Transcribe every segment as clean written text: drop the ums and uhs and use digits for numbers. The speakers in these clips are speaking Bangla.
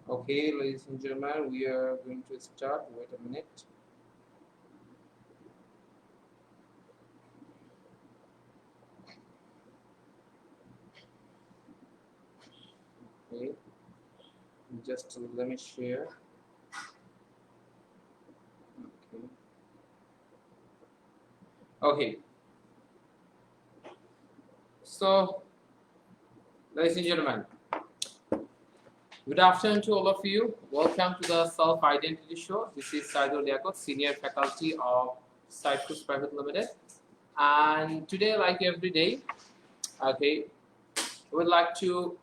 Okay, ladies and gentlemen, we are going to start. Wait a minute. Okay, just let me share. Okay. So, ladies and gentlemen, good afternoon to all of you. Welcome to the Self Identity Show. This is Saidul Liakot, Senior Faculty of Cyprus Private Limited. And today, like every day, okay, we would like to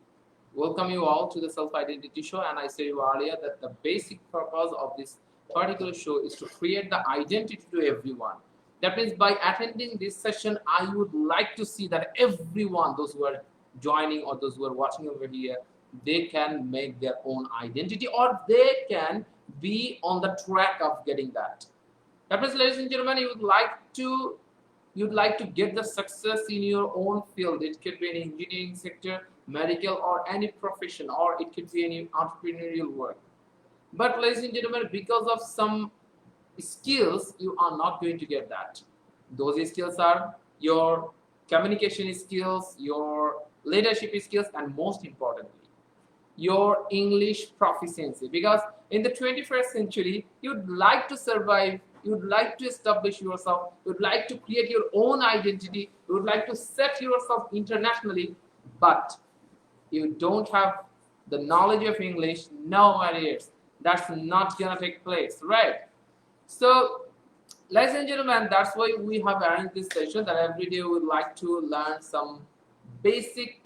welcome you all to the Self Identity Show. And I said earlier that the basic purpose of this particular show is to create the identity to everyone. That means by attending this session, I would like to see that everyone, those who are joining or those who are watching over here, they can make their own identity or they can be on the track of getting that. That means, ladies and gentlemen, you'd like to get the success in your own field. It could be an engineering sector, medical, or any profession, or it could be any entrepreneurial work. But ladies and gentlemen, because of some skills, you are not going to get that. Those skills are your communication skills, your leadership skills, and most importantly, your English proficiency. Because in the 21st century, you'd like to survive, you'd like to establish yourself, you'd like to create your own identity, you'd like to set yourself internationally, but you don't have the knowledge of English, no worries. That's not gonna take place, right? So, ladies and gentlemen, that's why we have arranged this session that every day we would like to learn some basic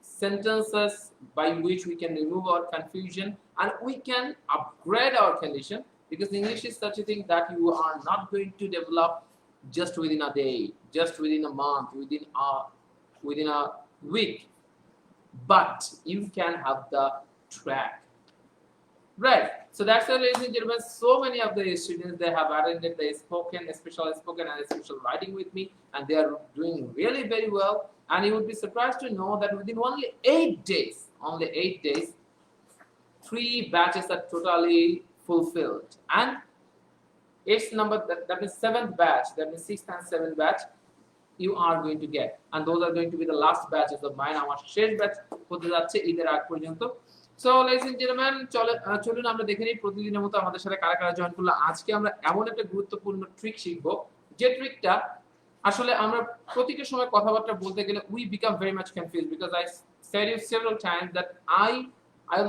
sentences by which we can remove our confusion and we can upgrade our condition, because English is such a thing that you are not going to develop just within a day, just within a month, within a week, but you can have the track. Right. So that's why, ladies and gentlemen, so many of the students, they have attended the spoken, special spoken and special writing with me, and they are doing really very well. And you would be surprised to know that within only 8 days, 3 batches are totally fulfilled. And it's number that means 7th batch, that means 6th and 7th batch you are going to get, and those are going to be the last batches of mine. আমার শেষ ব্যাচ হতে যাচ্ছে ঈদের আগ পর্যন্ত। সো ladies and gentlemen, চলুন আমরা দেখে নিই প্রতিদিনের মতো আমাদের সাথে কারা কারা জয়েন করলো। আজকে আমরা এমন একটা গুরুত্বপূর্ণ ট্রিক শিখবো যে ট্রিকটা আসলে আমরা প্রতিটা সময় কথাবার্তা বলতে গেলে we become very much confused, because I said you several times that I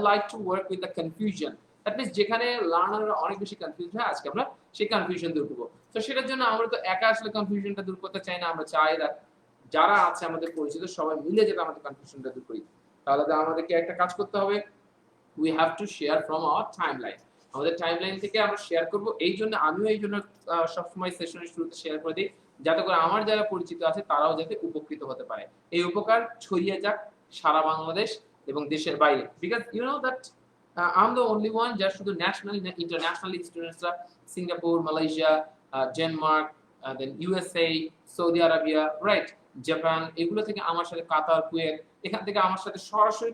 like to work with the confusion. That means যেখানে লার্নাররা অনেক বেশি কনফিউজ হয়, আজকে আমরা সেই কনফিউশন দূর করবো। তো সেটার জন্য আমরা তো একা আসলে কনফিউশনটা দূর করতে চাই না, আমরা চাই যারা আছে আমাদের পরিচিত সবাই মিলে যেটা আমাদের কনফিউশনটা দূর করি। তাহলে আমাদেরকে একটা কাজ করতে হবে, we have to share from our timeline. আমাদের টাইমলাইন থেকে আমরা শেয়ার করব। এই জন্য আমিও সবসময় সেশনের শুরুতে শেয়ার করে দিই, যাতে করে আমার যারা পরিচিত আছে তারাও যাতে উপকৃত হতে পারে, এই উপকার ছড়িয়ে যাক সারা বাংলাদেশ এবং দেশের বাইরে। Because you know that I'm the only one যারা শুধু ন্যাশনালি না ইন্টারন্যাশনালি স্টুডেন্টসরা Singapore, Malaysia, Denmark, then USA, Saudi Arabia, right, Japan, এগুলো থেকে আমার সাথে কাতার, কুয়েত, এখান থেকে আমার সাথে সরাসরি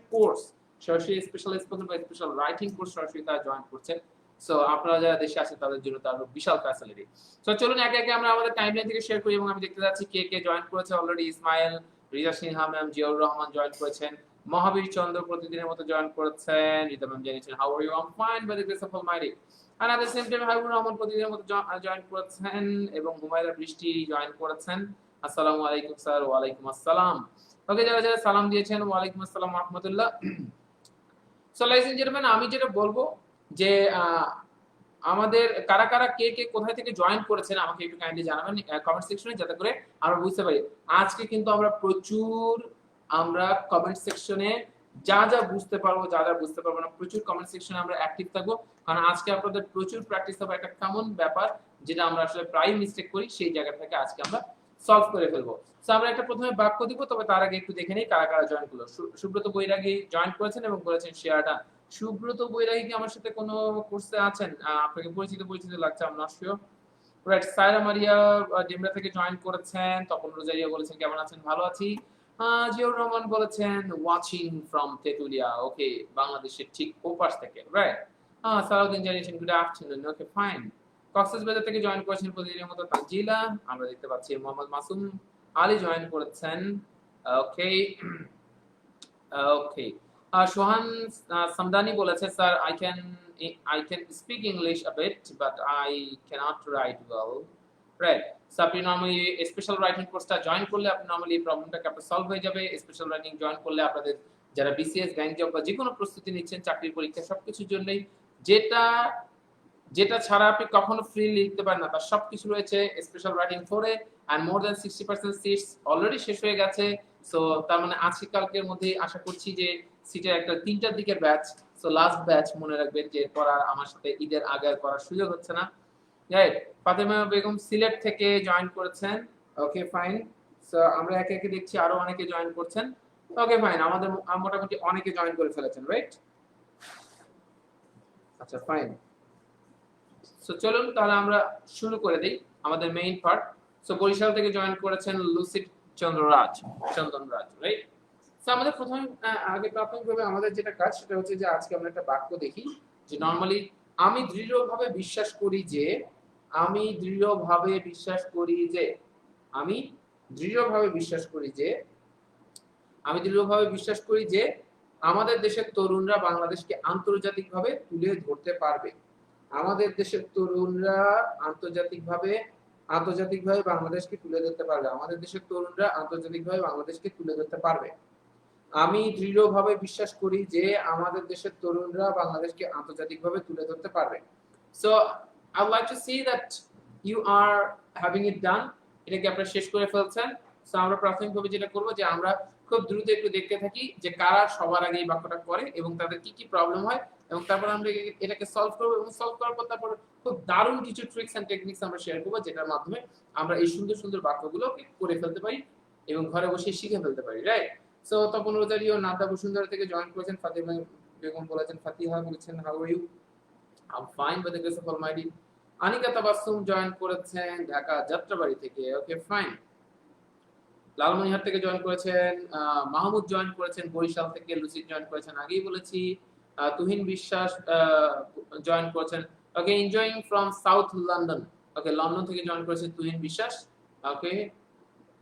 সরাসরি স্পেশাল স্পোকেন বা স্পেশাল রাইটিং কোর্স সরাসরি তারা জয়েন করছে। সো আপনারা যারা দেশে আছেন তাদের জন্য তার বিশাল ফ্যাসিলিটি। সো চলুন একে একে আমরা আমাদের টাইমলাইন থেকে শেয়ার করি এবং আমি দেখতে যাচ্ছি কে কে জয়েন করেছে already. Ismail, Riza Sinha ma'am, Ziaur Rahman join করেছেন, মহাবীর চন্দ্র প্রতিদিনের মতো জয়েন করেছেন, রিতা ম্যাম জানিয়েছেন how are you, I am fine by the grace of almighty. আর at the same time Habibur Rahman প্রতিদিনের মতো জয়েন করেছেন এবং হুমায়রা বৃষ্টি জয়েন করেছেন। আসসালামু আলাইকুম স্যার। ওয়ালাইকুম আসসালাম। ওকে, যারা যারা সালাম দিয়েছেন ওয়ালাইকুম আসসালাম ওয়া রাহমাতুল্লাহ। সো ladies and gentlemen, আমি যেটা বলবো যে আমাদের কারা কারা কে কে কোথায় থেকে জয়েন করেছেন আমাকে একটু কাইন্ডলি জানাবেন কমেন্ট সেকশনে, যাতে করে আমরা বুঝতে পারি। আজকে কিন্তু আমরা কমেন্ট সেকশনে যা যা বুঝতে পারবো, যা যা বুঝতে পারবো না, প্রচুর কমেন্ট সেকশনে আমরা অ্যাক্টিভ থাকবো, কারণ আজকে আপনাদের প্রচুর প্র্যাকটিস হবে একটা কমন ব্যাপার যেটা আমরা আসলে প্রায় মিস্টেক করি, সেই জায়গা থেকে আজকে আমরা সলভ করে ফেলবো। সো আমরা একটা প্রথমে বাক্য দিব, তবে তার আগে একটু দেখে নেই কারা কারা জয়েন করলো। সুব্রত বৈরাগী জয়েন করেছেন এবং বলেছেন শেয়ারটা। সুব্রত বৈরাগী কি আমার সাথে কোনো কোর্সে আছেন? আপনাকে পরিচিত লাগছে, আমি নট শিওর। রাইট, সায়রা মারিয়া ডেমরা থেকে জয়েন করেছেন। তপন রোজারিয়া বলেছেন কেমন আছেন? ভালো আছি। জিয়াউর রহমান বলেছেন ওয়াচিং ফ্রম তেতুলিয়া, ওকে, বাংলাদেশের ঠিক ওপাশ থেকে, রাইট। সালাউদ্দিন জানিয়েছেন good afternoon, okay fine. Cox's Bazar থেকে জয়েন করেছেন প্রতিদিনের মতো তানজিলা, আমরা দেখতে পাচ্ছি মোহাম্মদ মাসুম আলী জয়েন করেছেন, ওকে ওকে। সোহান সামদানি বলেছে sir I can speak English a bit but I cannot write well, right. So আপনি নরমালি স্পেশাল রাইটিং কোর্সটা জয়েন করলে আপনি নরমালি এই প্রবলেমটাকে আপনার সলভ হয়ে যাবে। স্পেশাল রাইটিং জয়েন করলে আপনাদের যারা বিসিএস, ব্যাংক জব বা যে কোনো প্রস্তুতি নিচ্ছেন চাকরির পরীক্ষা সবকিছুর জন্যই যেটা যেটা ছাড়া আপনি কখনো ফ্রি লিখতে পারেন না তার সবকিছু রয়েছে special writing 4 A, and more than 60% seats already শেষ হয়ে গেছে। সো তার মানে আজকে কালকের মধ্যে আশা করছি যে সিটের একটা 3টার দিকের ব্যাচ, সো লাস্ট ব্যাচ মনে রাখবেন যে এরপর আমার সাথে ঈদের আগে আর করার সুযোগ হচ্ছে না, রাইট। ফাতেমা বেগম সিলেট থেকে জয়েন করেছেন, ওকে ফাইন। সো আমরা একে একে দেখছি আরো অনেকে জয়েন করছেন, ওকে ফাইন। আমাদের মোটামুটি অনেকে জয়েন করে ফেলেছেন, রাইট। আচ্ছা ফাইন। সো চলুন তাহলে আমরা শুরু করে দেই আমাদের মেইন পার্ট। সো বরিশাল থেকে জয়েন করেছেন লুসিড চন্দ্ররাজ, রাইট। সো আমাদের প্রথমে আগে প্রাথমিকভাবে আমাদের যেটা কাজ সেটা হচ্ছে যে আজকে আমরা একটা বাক্য দেখি যে নরমালি আমি দৃঢ়ভাবে বিশ্বাস করি যে, আমি দৃঢ়ভাবে বিশ্বাস করি যে, আমি দৃঢ়ভাবে বিশ্বাস করি যে, আমি দৃঢ়ভাবে বিশ্বাস করি যে আমাদের দেশের তরুণরা বাংলাদেশকে আন্তর্জাতিকভাবে তুলে ধরতে পারবে। আমাদের দেশের তরুণরা আন্তর্জাতিকভাবে বাংলাদেশকে তুলে ধরতে পারবে। আমাদের দেশের তরুণরা আন্তর্জাতিকভাবে বাংলাদেশকে তুলে ধরতে পারবে। আমি দৃঢ়ভাবে বিশ্বাস করি যে আমাদের দেশের তরুণরা বাংলাদেশকে আন্তর্জাতিকভাবে তুলে ধরতে পারবে। So I would like to see that you are having it done. এটাকে আপনারা শেষ করে ফেলছেন। সো আমরা প্রাথমিকভাবে যেটা করব যে আমরা খুব দ্রুত একটু দেখতে থাকি যে কারা সবার আগে এই বাক্যটা করে এবং তাদের কি কি প্রবলেম হয় এবং তারপর আমরা এটাকে সলভ করব এবং সলভ করার পর তারপর খুব দারুণ কিছু ট্রিক্স এন্ড টেকনিক্স আমরা শেয়ার করব যেটার মাধ্যমে আমরা এই সুন্দর সুন্দর বাক্যগুলোকে করে ফেলতে পারি এবং ঘরে বসে শিখে ফেলতে পারি, রাইট। সো তপন রোজারিও নাদা বসুন্ধরা থেকে জয়েন করেছেন, ফাতিমা বেগম বলেছেন, ফাতিহা বলেছেন how are you, I am fine by the grace of almighty. Anika Tabassum join করেছেন ঢাকা যাত্রাবাড়ি থেকে, ওকে ফাইন। লালমনিরহাট থেকে জয়েন করেছেন মাহমুদ, জয়েন করেছেন বরিশাল থেকে, লুসিড জয়েন করেছেন আগেই বলেছি, তুহিন বিশ্বাস জয়েন করেছেন, okay enjoying from South London, okay London থেকে জয়েন করেছেন তুহিন বিশ্বাস, ওকে।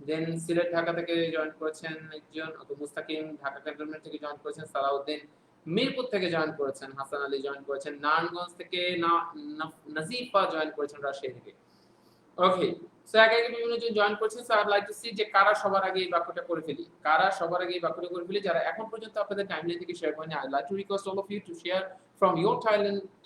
দেন সিলেট ঢাকা থেকে জয়েন করেছেন একজন, ওকে মুস্তাকিম ঢাকা ক্যান্টনমেন্ট থেকে জয়েন করেছেন, সালাউদ্দিন মিরপুর থেকে জয়েন করেছেন, হাসান আলী জয়েন করেছেন নারায়ণগঞ্জ থেকে, নাজিফা জয়েন করেছেন রাজশাহী থেকে, ওকে। সো একে একে বিভিন্ন জন জয়েন করছেন। So I like to see যে কারা সবার আগে এই বাক্যটা করে ফেলি, কারা সবার আগে এই বাক্যটা করে ফেলি যারা এখন পর্যন্ত আপনাদের টাইমলাইন থেকে শেয়ার করেনি। I like to request all of you to share from your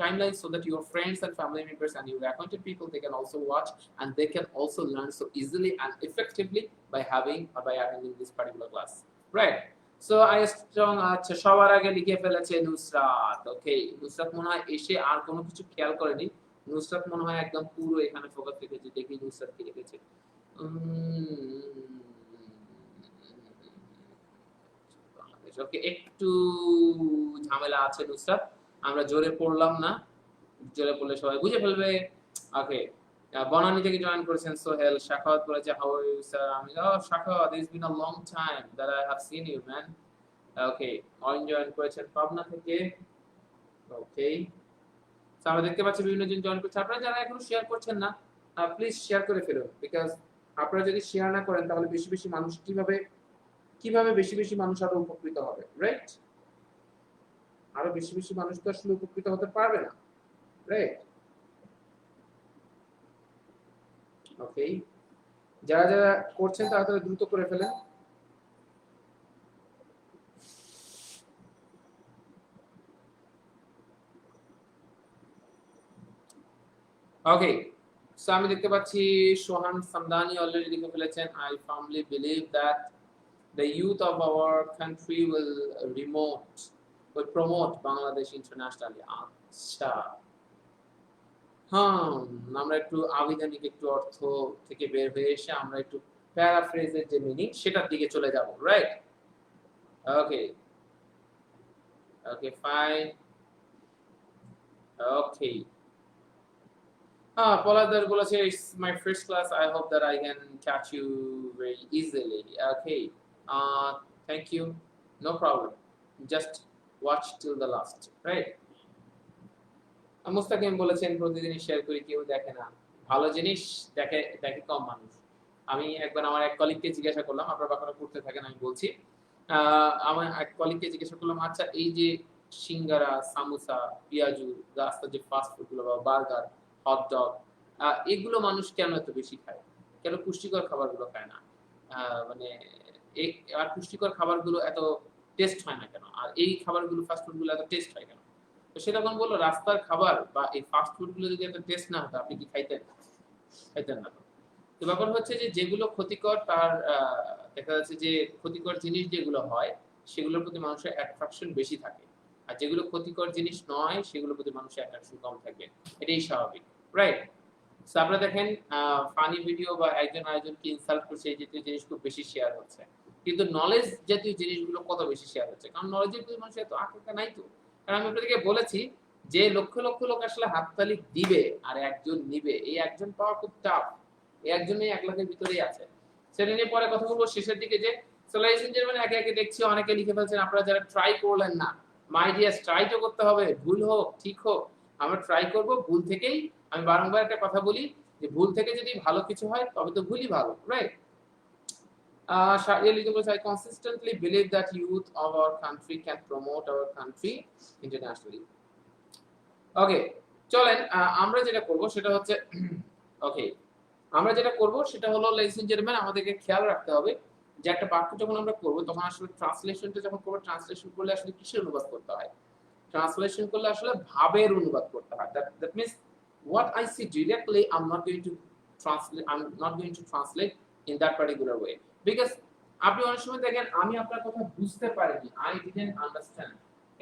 timeline so that your friends and family members and your acquainted people they can also watch and they can also learn so easily and effectively by having or by attending this particular class, right. So I strong, আচ্ছা সবার আগে লিখে ফেলেছে নুসরাত, ওকে। নুসরাত মনে হয় এসে আর কোনো কিছু খেয়াল করেনি, নুসরাত মনে হয় একদম পুরো এখানে ফোকাস রেখেছে, দেখি নুসরাত কি লিখেছে। ওকে, একটু ঝামেলা আছে নুসরাত, আমরা জোরে পড়লাম না, জোরে পড়লে সবাই বুঝে ফেলবে, ওকে। বনানী থেকে জয়েন করেছেন সোহেল, শাখাওয়াত বলেছে হাউ আর ইউ স্যার, আমি Shakhawat it's been a long time that I have seen you man, okay. Ayan join করেছেন পাবনা থেকে, ওকে। সো আমরা দেখতে পাচ্ছি বিভিন্ন জন জয়েন করছে। আপনারা যারা এখনো শেয়ার করছেন না প্লিজ শেয়ার করে ফেলুন, বিকজ আপনারা যদি শেয়ার না করেন তাহলে বেশি বেশি মানুষ কিভাবে বেশি বেশি মানুষ আরো উপকৃত হবে, রাইট। আরো বেশি বেশি মানুষ তো আসলে উপকৃত হতে পারবে না, রাইট, ওকে। যারা যারা করছেন তারা তারা দ্রুত করে ফেলেন। ওকে, সো আমি দেখতে পাচ্ছি সোহান সামদানি অলরেডি লিখে ফেলেছেন, I firmly believe that the youth of our country will promote Bangladesh internationally. আচ্ছা, আমরা একটু আবিধানিক একটু অর্থ থেকে বের হয়ে এসে আমরা একটু প্যারাফ্রেজের যে মিনিং সেটার দিকে চলে যাব, রাইট। ওকে ওকে ফাইন, ওকে। Poladar বলেছে it's my first class, I hope that I can catch you very easily, okay. Thank you, no problem, just watch till the last, right? Mustakim বলেছেন প্রতিদিনই শেয়ার করি, কেউ দেখে না। ভালো জিনিস দেখে দেখে কম মানুষ। আমি একবার আমার এক কলিগকে জিজ্ঞাসা করলাম, আপনার বাসাটা পড়তে থাকেন আমি বলছি, আমার এক কলিগকে জিজ্ঞাসা করলাম, আচ্ছা এই যে সিঙ্গারা, সামোসা, পিয়াজু, রাস্তার যে ফাস্ট ফুড গুলো বা বার্গার, হটডগ, এগুলো মানুষ কেন এত বেশি খায়? কেন পুষ্টিকর খাবারগুলো খায় না? মানে আর পুষ্টিকর খাবারগুলো এত টেস্ট হয় না কেন? আর এই খাবারগুলো ফাস্ট ফুড গুলো এত টেস্ট হয় কেন? তো সে তখন বলল, রাস্তার খাবার বা এই ফাস্ট ফুড গুলো যদি এত টেস্ট না হতো, আপনি কি খাইতেন? খাইতেন না। তো ব্যাপার হচ্ছে যে যেগুলো ক্ষতিকর, তার দেখা যাচ্ছে যে ক্ষতিকর জিনিস যেগুলো হয় সেগুলোর প্রতি মানুষের অ্যাট্রাকশন বেশি থাকে, আর যেগুলো ক্ষতিকর জিনিস নয় সেগুলোর প্রতি মানুষের অ্যাট্রাকশন কম থাকে। এটাই স্বাভাবিক, রাইট? সো আপনারা দেখেন ফানি ভিডিও বা একজন আরেকজনকে ইনসাল্ট করছে, এই জাতীয় জিনিস খুব বেশি শেয়ার হচ্ছে, কিন্তু নলেজ জাতীয় জিনিসগুলো কত বেশি শেয়ার হচ্ছে? কারণ নলেজের প্রতি মানুষের এত আকাঙ্ক্ষা নাই তো। কারণ আমি আপনাদেরকে বলেছি যে লক্ষ লক্ষ লোক আসলে হাততালি দিবে আর একজন নিবে, এই একজন পাওয়া খুব টাফ। এই একজনই 1 লাখের ভিতরেই আছে। সেটা নিয়ে পরে কথা বলবো শেষের দিকে। যে সোলাইজেশন যেমন একে একে দেখছি অনেকে লিখে ফেলছেন, আপনারা যারা ট্রাই করলেন না, মাই ডিয়ার, ট্রাই তো করতে হবে, ভুল হোক ঠিক হোক আমরা ট্রাই করব। ভুল থেকেই, আমি বারংবার একটা কথা বলি যে ভুল থেকে যদি ভালো কিছু হয় তবে তো ভুলই ভালো, right? Sharia Legal, I consistently believe that youth of our country can promote our country internationally. ওকে, চলেন আমরা যেটা করব সেটা হচ্ছে ওকে, আমরা যেটা করব সেটা হলো, ladies and gentlemen, আমাদেরকে খেয়াল রাখতে হবে যে একটা বাক্য যখন আমরা করব তখন আসলে ট্রান্সলেশনটা যখন করব, ট্রান্সলেশন করলে আসলে কিসের অনুবাদ করতে হয়? ট্রান্সলেশন করলে আসলে ভাবের অনুবাদ করতে হয়। That means what I see directly, I'm not going to translate in that particular way, because আপনি অনেক সময় দেখেন আমি আপনার কথা বুঝতে পারিনি, I didn't understand,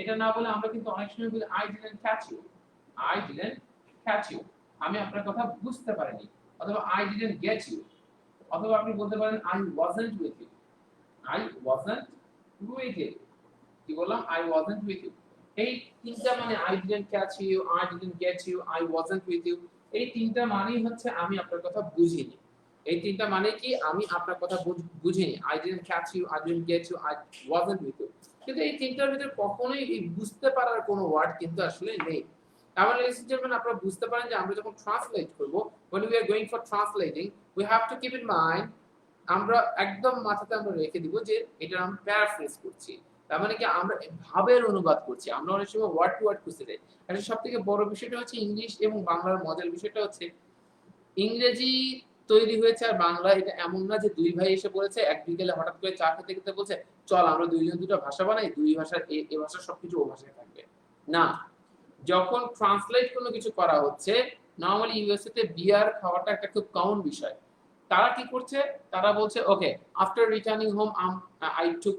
এটা না বলে আমরা কিন্তু অনেক সময় বলি I didn't catch you, I didn't catch you, আমি আপনার কথা বুঝতে পারিনি, অথবা I didn't get you, অথবা আপনি বলতে পারেন I wasn't with you, I wasn't with you, কি বললাম? I wasn't with you। এই তিনটা মানে I didn't catch you, I didn't get you, I wasn't with you, এই তিনটা মানেই হচ্ছে আমি আপনার কথা বুঝিনি। এই তিনটা মানে কি? আমি আপনার কথা বুঝিনি। I didn't catch you, I didn't get you, I wasn't with you। কিন্তু এই তিনটার ভিতরে কখনোই এই বুঝতে পারার কোনো ওয়ার্ড কিন্তু আসলে নেই। তাহলে ladies and gentlemen, আপনারা বুঝতে পারেন যে আমরা যখন ট্রান্সলেট করব, when we are going for translating, we have to keep in mind, আমরা একদম মাথাতে আমরা রেখে দিব যে এটা আমরা প্যারাফ্রেজ করছি। তার মানে কি আমরা ভাবের অনুবাদ করছি। আমরা অনেক সময় ওয়ার্ড টু ওয়ার্ড খুঁজে দেই। আর সবথেকে বড় বিষয়টা হচ্ছে ইংলিশ এবং বাংলার মজার বিষয়টা হচ্ছে ইংরেজি তৈরি হয়েছে আর বাংলা, এটা এমন না যে দুই ভাই এসে বলেছে এক বিকেলে হঠাৎ করে চা খেতে খেতে বলছে চল আমরা দুইজন দুটো ভাষা বানাই, দুই ভাষার এ ভাষার সবকিছু ও ভাষায় থাকবে না। যখন ট্রান্সলেট কোনো কিছু করা হচ্ছে, নরমালি ইউএসএ তে বিয়ার খাওয়াটা একটা খুব কমন বিষয়। তারা কি করছে? তারা বলছে okay, after returning home I took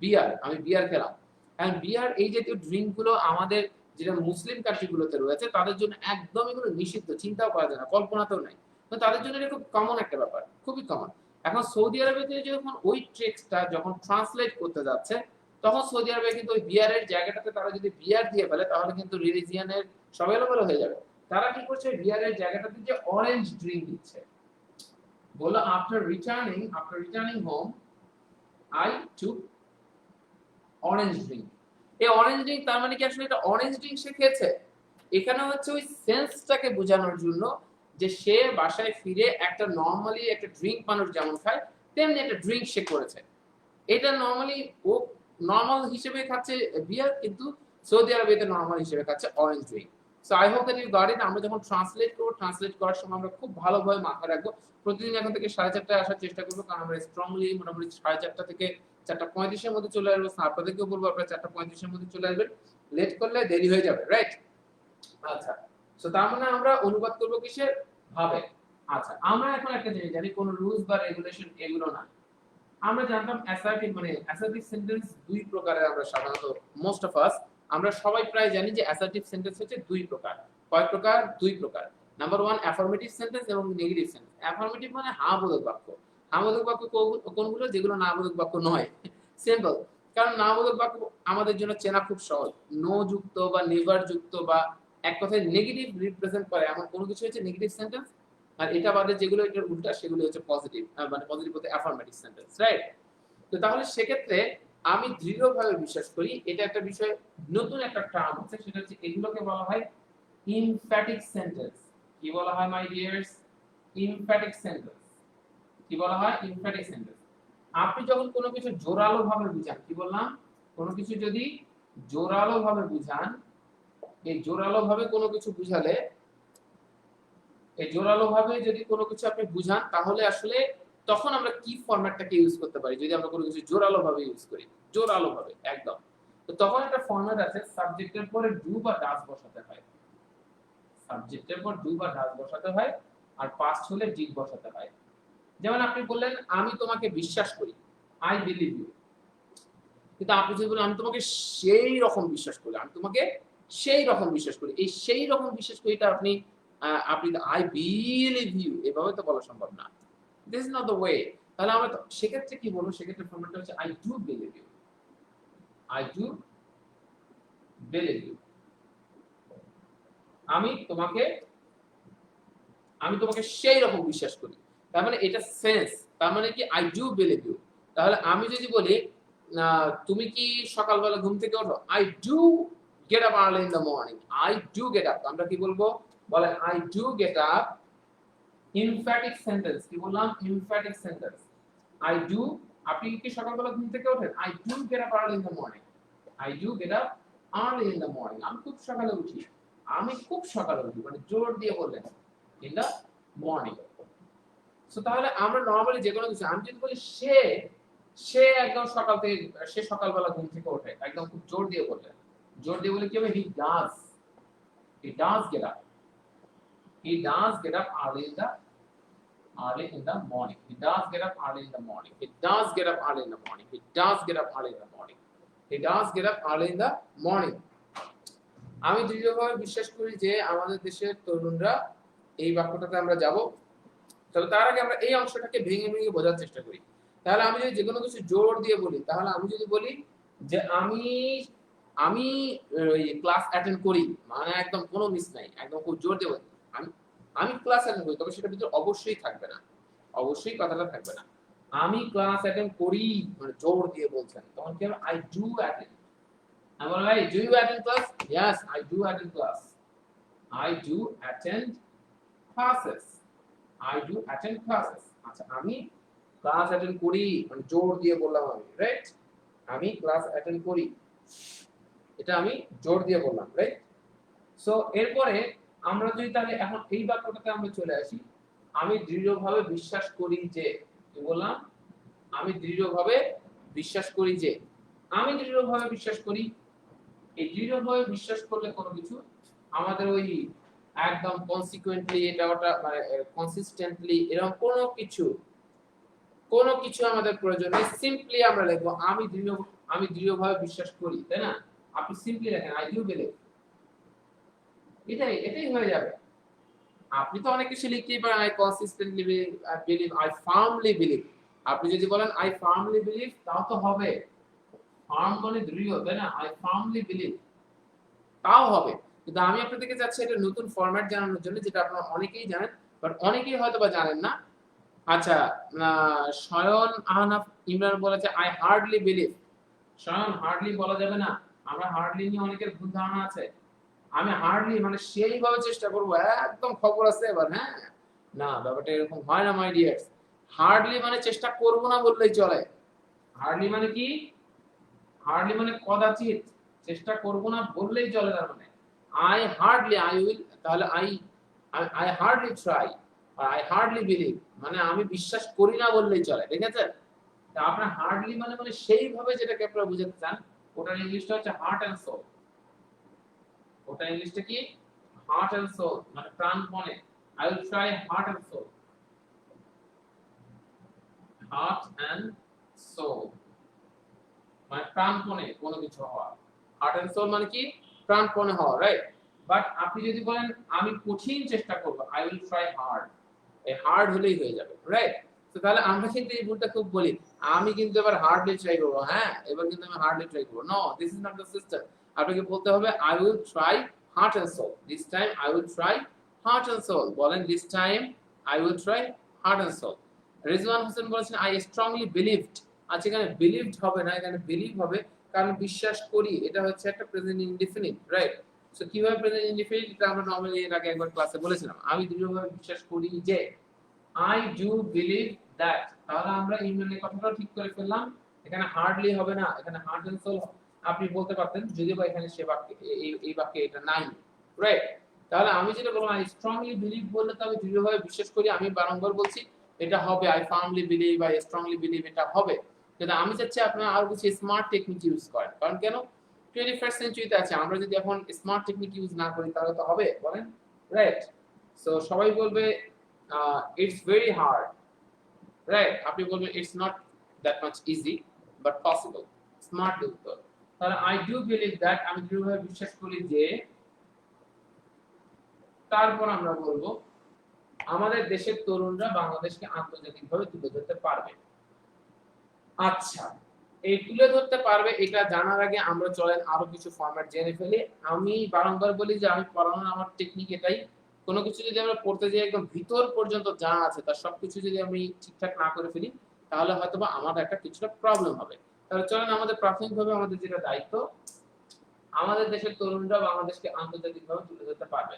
beer, আমি বিয়ার খেলাম। এখন বিয়ার এই জাতীয় ড্রিঙ্ক গুলো আমাদের যেটা মুসলিম কান্ট্রি গুলোতে রয়েছে তাদের জন্য একদম এগুলো নিষিদ্ধ, চিন্তাও করা যায় না, কল্পনাতেও নাই। তো তাদের জন্য এটা খুব কমন একটা ব্যাপার, খুবই কমন। এখন সৌদি আরবে যখন ওই টেক্সটটা যখন ট্রান্সলেট করতে যাচ্ছে, তখন সৌদি আরবে কিন্তু ওই বিয়ারের জায়গাটাতে তারা যদি বিয়ার দিয়ে ফেলে তাহলে কিন্তু রিলিজিয়ানের সব এলোমেলো হয়ে যাবে। তারা কি করছে? বিয়ারের জায়গাটাতে যে অরেঞ্জ ড্রিঙ্ক দিচ্ছে, বললো after returning home I took orange drink. এই অরেঞ্জ ড্রিঙ্ক তার মানে কি আসলে এটা অরেঞ্জ ড্রিঙ্ক সে খেয়েছে? এখানে হচ্ছে ওই সেন্সটাকে বোঝানোর জন্য যে সে বাসায় ফিরে একটা নরমালি একটা ড্রিঙ্ক মানুষ যেমন খায় তেমনি একটা ড্রিঙ্ক সে করেছে। এটা নরমালি ও নরমাল হিসেবে খাচ্ছে বিয়ার, কিন্তু সৌদি আরবে এটা নরমাল হিসেবে খাচ্ছে orange drink. So I hope that you got it. আমরা যখন ট্রান্সলেট করব, ট্রান্সলেট করার সময় আমরা খুব ভালোভাবে মাথায় রাখবো। প্রতিদিন এখন থেকে 4:30টায় আসার চেষ্টা করবো, কারণ আমরা স্ট্রংলি মোটামুটি 4:30 থেকে 4:35 এর মধ্যে চলে আসবো। আপনাদেরকেও বলবো আপনারা 4:35 এর মধ্যে চলে আসবেন, লেট করলে দেরি হয়ে যাবে, রাইট? আচ্ছা, সো তার মানে আমরা অনুবাদ করব কিসের? ভাবে। আচ্ছা, আমরা এখন একটা জিনিস জানি, কোন রুলস বা রেগুলেশন এগুলো না। আমরা জানতাম অ্যাসার্টিভ মানে অ্যাসার্টিভ সেন্টেন্স দুই প্রকারের। আমরা সাধারণত মোস্ট অফ আস আমরা সবাই প্রায় জানি যে অ্যাসার্টিভ সেন্টেন্স হচ্ছে দুই প্রকার। কয় প্রকার? দুই প্রকার। নাম্বার 1 অ্যাফার্মেটিভ সেন্টেন্স এবং নেগেটিভ সেন্টেন্স। অ্যাফার্মেটিভ মানে হ্যাঁ বোধক বাক্য। হ্যাঁ বোধক বাক্য কোনগুলো? যেগুলো না বোধক বাক্য নয়। সিম্পল। কারণ না বোধক বাক্য আমাদের জন্য চেনা খুব সহজ। নো যুক্ত বা নেভার যুক্ত বা এক কথায় নেগেটিভ রিপ্রেজেন্ট করে এমন কোনো কিছু হচ্ছে নেগেটিভ সেন্টেন্স। আর এটা বাদে যেগুলো এটার উল্টা সেগুলো হচ্ছে পজিটিভ, মানে পজিটিভ বলতে অ্যাফার্মেটিভ সেন্টেন্স, রাইট? তো তাহলে সেক্ষেত্রে আমি দৃঢ়ভাবে বিশ্বাস করি, এটা একটা বিষয়, নতুন একটা টার্ম হচ্ছে, সেটা হচ্ছে এগুলোকে বলা হয় emphatic sentence. কি বলা হয় মাই ডিয়ার্স? emphatic sentence. কি বলা হয়? emphatic sentence. আপনি যখন কোনো কিছু জোরালো ভাবে বুঝান, কি বললাম, কোনো কিছু যদি জোরালো ভাবে বুঝান, এই জোরালো ভাবে কোনো কিছু বুঝালে, এই জোরালো ভাবে যদি কোনো কিছু আপনি বুঝান, তাহলে আসলে তখন আমরা কি ফরম্যাটটাকে ইউজ করতে পারি যদি আমরা কোনো কিছু জোরালো ভাবে ইউজ করি, জোরালো ভাবে একদম, তো তখন একটা ফরম্যাট আছে, সাবজেক্টের পরে ডু বা ডাজ বসাতে হয়, সাবজেক্টের পর ডু বা ডাজ বসাতে হয়, আর পাস্ট হলে ডিড বসাতে হয়। যেমন আপনি বললেন আমি তোমাকে বিশ্বাস করি, আই বিলিভ ইউ, কিন্তু আপনি যদি বলেন আমি তোমাকে সেই রকম বিশ্বাস করি, আমি তোমাকে সেই রকম বিশ্বাস করি, এই সেই রকম বিশ্বাস করি, এটা আপনি আপনি আই বিলিভ ইউ এভাবে তো বলা সম্ভব না, this is not the way. তাহলে আমরা সেক্ষেত্রে কি বলবো, সেক্ষেত্রে ফরম্যাটটা হচ্ছে I do believe you, I do believe you, আমি তোমাকে সেই রকম বিশ্বাস করি। তার মানে এটা সেন্স, তার মানে কি আই ডু বিলিভ ইউ। তাহলে আমি যদি বলি তুমি কি সকালবেলা ঘুম থেকে ওঠো, I do get up early in the morning, I do get up, আমরা কি বলবো, বলেন I do get up, emphatic sentence, কি বললাম, emphatic সেন্টেন্স, আই ডু, আপনি কি সকালবেলা ঘুম থেকে ওঠেন, I do get up early in the morning, I do get up early in the morning, আমি খুব সকালে উঠি, আমি খুব সকালে উঠি, মানে জোর দিয়ে বললেন ইন দ্য মর্নিং। সো তাহলে আমরা নরমালি যে কোনো কিছু, আমি যদি বলি সে, সে একদম সকাল থেকে, সে সকালবেলা ঘুম থেকে ওঠে, একদম খুব জোর দিয়ে বললেন, জোর দিয়ে বলে কি হবে, he does get up, he does get up early in the morning, he does get up early in the morning, he does get up early in the morning, he does get up early in the morning, he does get up early in the morning. আমি দৃঢ়ভাবে বিশ্বাস করি যে আমাদের দেশের তরুণরা, এই বাক্যটাতে আমরা যাব, তবে তার আগে আমরা এই অংশটাকে ভেঙে ভেঙে বোঝার চেষ্টা করি। তাহলে আমি যদি যে কোনো কিছু জোর দিয়ে বলি, তাহলে আমি যদি বলি যে আমি ক্লাস অ্যাটেন্ড করি, মানে একদম কোনো মিস নাই, একদম খুব জোর দিয়ে বলি আমি আমি ক্লাস অ্যাটেন্ড করি, তবে সেটার ভিতরে অবশ্যই থাকবে না, অবশ্যই কথাটা থাকবে না, আমি ক্লাস অ্যাটেন্ড করি মানে জোর দিয়ে বলছেন, তখন কি হবে, আই ডু অ্যাটেন্ড। আমি বললাম ভাই do you attend class, yes I do attend class, I do attend classes, I do attend classes. আচ্ছা আমি ক্লাস অ্যাটেন্ড করি, মানে জোর দিয়ে বললাম আমি, রাইট, আমি ক্লাস অ্যাটেন্ড করি, এটা আমি জোর দিয়ে বললাম, রাইট। সো এরপরে আমরা যদি তাহলে এখন এই বাক্যটাতে আমরা চলে আসি, আমি দৃঢ়ভাবে বিশ্বাস করি যে, কি বললাম, আমি দৃঢ়ভাবে বিশ্বাস করি যে, আমি দৃঢ়ভাবে বিশ্বাস করি, এই দৃঢ়ভাবে বিশ্বাস করলে কোনো কিছু আমাদের ওই একদম কনসিকুয়েন্টলি এটা ওটা মানে কনসিস্টেন্টলি এরকম কোনো কিছু আমাদের প্রয়োজন নেই, সিম্পলি আমরা লিখবো আমি দৃঢ়ভাবে বিশ্বাস করি, তাই না, আপনি সিম্পলি লেখেন আই ডু বিলিভ, এটাই হয়ে যাবে। আপনি তো অনেক কিছু লিখতেই পারেন, I consistently believe, I firmly believe, আপনি যদি বলেন আই ফার্মলি বিলিভ তাও তো হবে, ফার্ম মানে দৃঢ়, তাই না, আই ফার্মলি বিলিভ তাও হবে, কিন্তু আমি আপনাদেরকে চাচ্ছি এটা নতুন ফরম্যাট জানানোর জন্য, যেটা আপনারা অনেকেই জানেন বাট অনেকেই হয়তো বা জানেন না। আচ্ছা শয়ন আহনাফ ইমরান বলেছে আই হার্ডলি বিলিভ, শয়ন হার্ডলি বলা যাবে না, আমরা হার্ডলি নিয়ে অনেকের ভুল ধারণা আছে, আমি হার্ডলি মানে সেইভাবে চেষ্টা করব একদম খবর আছে এবার, হ্যাঁ না, ব্যাপারটা এরকম হয় না মাই ডিয়ার্স, হার্ডলি মানে চেষ্টা করব না বললেই চলে, হার্ডলি মানে কি, হার্ডলি মানে কদাচিৎ, চেষ্টা করব না বললেই চলে, তার মানে আই হার্ডলি, আই উইল, তাহলে আই হার্ডলি ট্রাই, আর আই হার্ডলি বিলিভ মানে আমি বিশ্বাস করি না বললেই চলে, ঠিক আছে। তা আপনার হার্ডলি মানে মানে সেইভাবে যেটাকে আপনারা বুঝাতে চান, ওটার ইংলিশটা হচ্ছে হার্ট এন্ড সোল, ওটা ইংলিশটা কি, হার্ট এন্ড সোল, মানে প্রাণপণে, I will try heart and soul, heart and soul মানে প্রাণপণে কোনো কিছু হওয়া, হার্ট এন্ড সোল মানে কি, প্রাণপণে হওয়া, রাইট। বাট আপনি যদি বলেন আমি কঠিন চেষ্টা করব, আই উইল ট্রাই হার্ড, এই হার্ড হলেই হয়ে যাবে, রাইট। তো তাহলে আমরা কিন্তু এই ভুলটা খুব বলি, আমি কিন্তু এবার হার্ডলি ট্রাই করব, হ্যাঁ এবার কিন্তু আমি হার্ডলি ট্রাই করব, no this is not the system. আপনাকে বলতে হবে I will try heart and soul, this time I will try heart and soul, বলেন this time I will try heart and soul. Rizwan Hossain বলেছেন আই স্ট্রংলি বিলিভড, আচ্ছা এখানে বিলিভড হবে না, এখানে বিলিভ হবে, কারণ বিশ্বাস করি এটা হচ্ছে একটা প্রেজেন্ট ইনডিফিনিট, রাইট? সো কিভাবে প্রেজেন্ট ইনডিফিনিট, এটা আমরা নরমালি এর আগে একবার ক্লাসে বলেছিলাম। আমি দৃঢ়ভাবে বিশ্বাস করি যে, আই ডু বিলিভ দ্যাট, তাহলে আমরা ইউনিয়নের কথাটাও ঠিক করে ফেললাম। এখানে হার্ডলি হবে না, এখানে হার্ড এন্ড সোল আপনি বলতে পারতেন, যদিও বা এখানে সে বাক্যে এই বাক্যে এটা নাই, রাইট? তাহলে আমি যেটা বললাম আই স্ট্রংলি বিলিভ বললে তো আমি দৃঢ়ভাবে বিশ্বাস করি, আমি বারংবার বলছি এটা হবে, I firmly believe, I strongly believe, এটা হবে। কিন্তু আমি চাচ্ছি আপনারা আরো কিছু স্মার্ট টেকনিক ইউজ করেন, কারণ কেন 21st সেঞ্চুরিতে আছে, আমরা যদি এখন স্মার্ট টেকনিক ইউজ না করি তাহলে তো হবে, বলেন, রাইট? সো সবাই বলবে ইটস ভেরি হার্ড, রাইট? আপনি বলবেন it's not that much easy but possible, smart উত্তর। তাহলে আই ডু বিলিভ দ্যাট, আমি দৃঢ়ভাবে বিশ্বাস করি যে, তারপর আমরা বলবো আমাদের দেশের তরুণরা বাংলাদেশকে আন্তর্জাতিকভাবে তুলে ধরতে পারবে। আচ্ছা, এই তুলে ধরতে পারবে এটা জানার আগে আমরা চলেন আরো কিছু ফরম্যাট জেনে ফেলি। আমি বারংবার বলি যে আমি পড়ানোর আমার টেকনিক এটাই, কোনো কিছু যদি আমরা পড়তে যাই একদম ভিতর পর্যন্ত যা আছে তার সবকিছু যদি আমি ঠিকঠাক না করে ফেলি তাহলে হয়তোবা আমাদের একটা কিছুটা প্রবলেম হবে। তাহলে চলেন আমাদের প্রাথমিকভাবে আমাদের যেটা দায়িত্ব, আমাদের দেশের তরুণরা বাংলাদেশকে আন্তর্জাতিকভাবে তুলে ধরতে পারবে।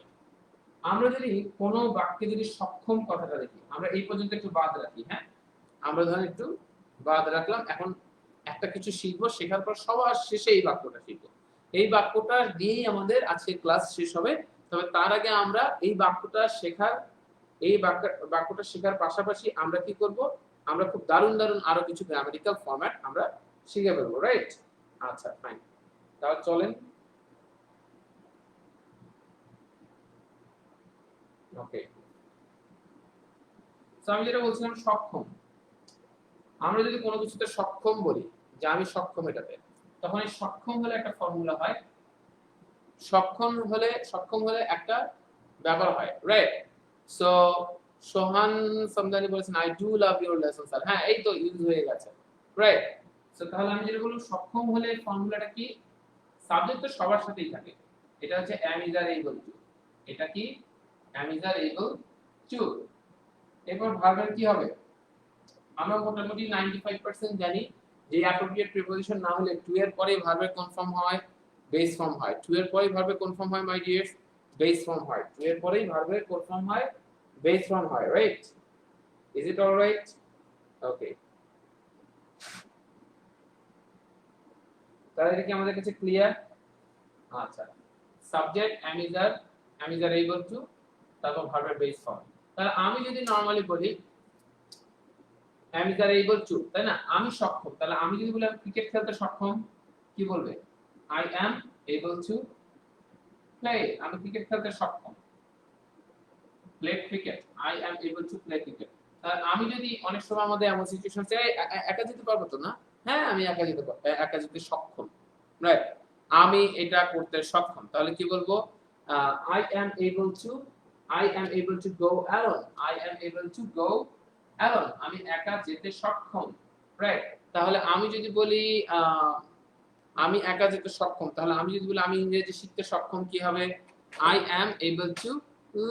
আমরা যদি কোনো বাক্যে যদি সক্ষম কথাটা দেখি, আমরা এই পর্যন্ত একটু বাদ রাখি, হ্যাঁ আমরা ধরেন একটু বাদ রাখলাম, এখন একটা কিছু শিখবো, শেখার পর সবার শেষে এই বাক্যটা শিখবো, এই বাক্যটা দিয়েই আমাদের আজকে ক্লাস শেষ হবে। তবে তার আগে আমরা এই বাক্যটা শেখার, এই বাক্যটা শেখার পাশাপাশি আমরা কি করব, আমরা খুব দারুণ দারুণ আরো কিছু গ্রামাটিক্যাল ফরম্যাট আমরা শিখে ফেলবো, রাইট? আচ্ছা ফাইন, তাহলে চলেন। ওকে, তো আমি যেটা বলছিলাম সক্ষম, আমরা যদি কোনো কিছুতে সক্ষম বলি যে আমি সক্ষম এটাতে, তখন এই সক্ষম হলে একটা ফর্মুলা হয়, সক্ষম হলে একটা ব্যাপার হয়, রাইট? সো সোহান সমদানি বলেছেন I do love your lesson sir, হ্যাঁ এই তো ইউজ হয়ে গেছে, রাইট? সো তাহলে আমি যেটা বলবো সক্ষম হলে ফর্মুলাটা কি, সাবজেক্ট তো সবার সাথেই থাকে, এটা হচ্ছে am is are able to, এটা কি am is are able to, এরপর ভার্বের কি হবে, আমরা মোটামুটি 95% জানি যে অ্যাপ্রোপ্রিয়েট প্রিপোজিশন না হলে টু এর পরে ভার্বের কোন ফর্ম হয়, বেস ফর্ম হয়। টু এর পরেই ভার্বের কোন ফর্ম হয় মাই ডিয়ার্স, বেস ফর্ম হয়। টু এর পরেই ভার্বের কোন ফর্ম হয়, বেস ফর্ম হয়, right? Is it alright? Okay, তাহলে এটা কি আমাদের কাছে ক্লিয়ার? আচ্ছা, subject am is are able to, তারপর ভার্বের বেস ফর্ম। তাহলে আমি যদি নরমালি বলি am is are able to, তাই না, আমি সক্ষম, তাহলে আমি যদি বলি আমি ক্রিকেট খেলতে সক্ষম, কি বলবে, I am able to play, আমি ক্রিকেট খেলতে সক্ষম, play cricket, I am able to play cricket। আমি যদি অনেক সময় আমাদের এমন সিচুয়েশন আছে একা যেতে পারবো তো না, হ্যাঁ আমি একা যেতে পারবো, একা যেতে সক্ষম, রাইট? আমি এটা করতে সক্ষম, তাহলে কি বলবো, I am able to, I am able to go alone, I am able to go alone, আমি একা যেতে সক্ষম, রাইট? তাহলে আমি যদি বলি আমি একা যেতে সক্ষম, তাহলে আমি যদি বলি আমি ইংরেজি শিখতে সক্ষম, কি হবে, I am able to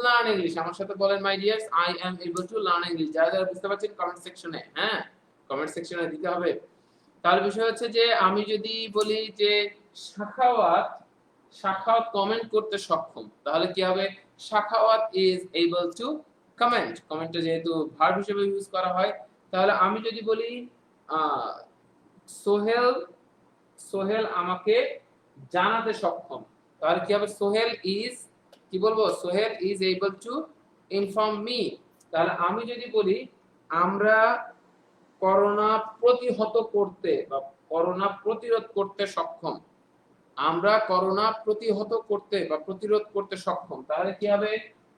learn English। আমার সাথে বলেন মাই dears, I am able to learn English। যারা যারা বুঝতে পারছেন কমেন্ট সেকশনে, হ্যাঁ কমেন্ট সেকশনে দিতে হবে। তাহলে বিষয় হচ্ছে যে আমি যদি বলি যে শাখাওয়াত কমেন্ট করতে সক্ষম, তাহলে কি হবে, Shakhawat is able to comment, কমেন্টে যেহেতু ভার্ব হিসেবে ইউজ করা হয়। তাহলে আমি যদি বলি সোহেল আমাকে জানাতে সক্ষম, তাহলে কি হবে, সোহেল ইজ, কি বলবো, Sohel is able to inform me. তাহলে আমি যদি বলি আমরা করোনা প্রতিহত করতে বা করোনা প্রতিরোধ করতে সক্ষম, আমরা করোনা প্রতিহত করতে বা প্রতিরোধ করতে সক্ষম, তাহলে কি হবে,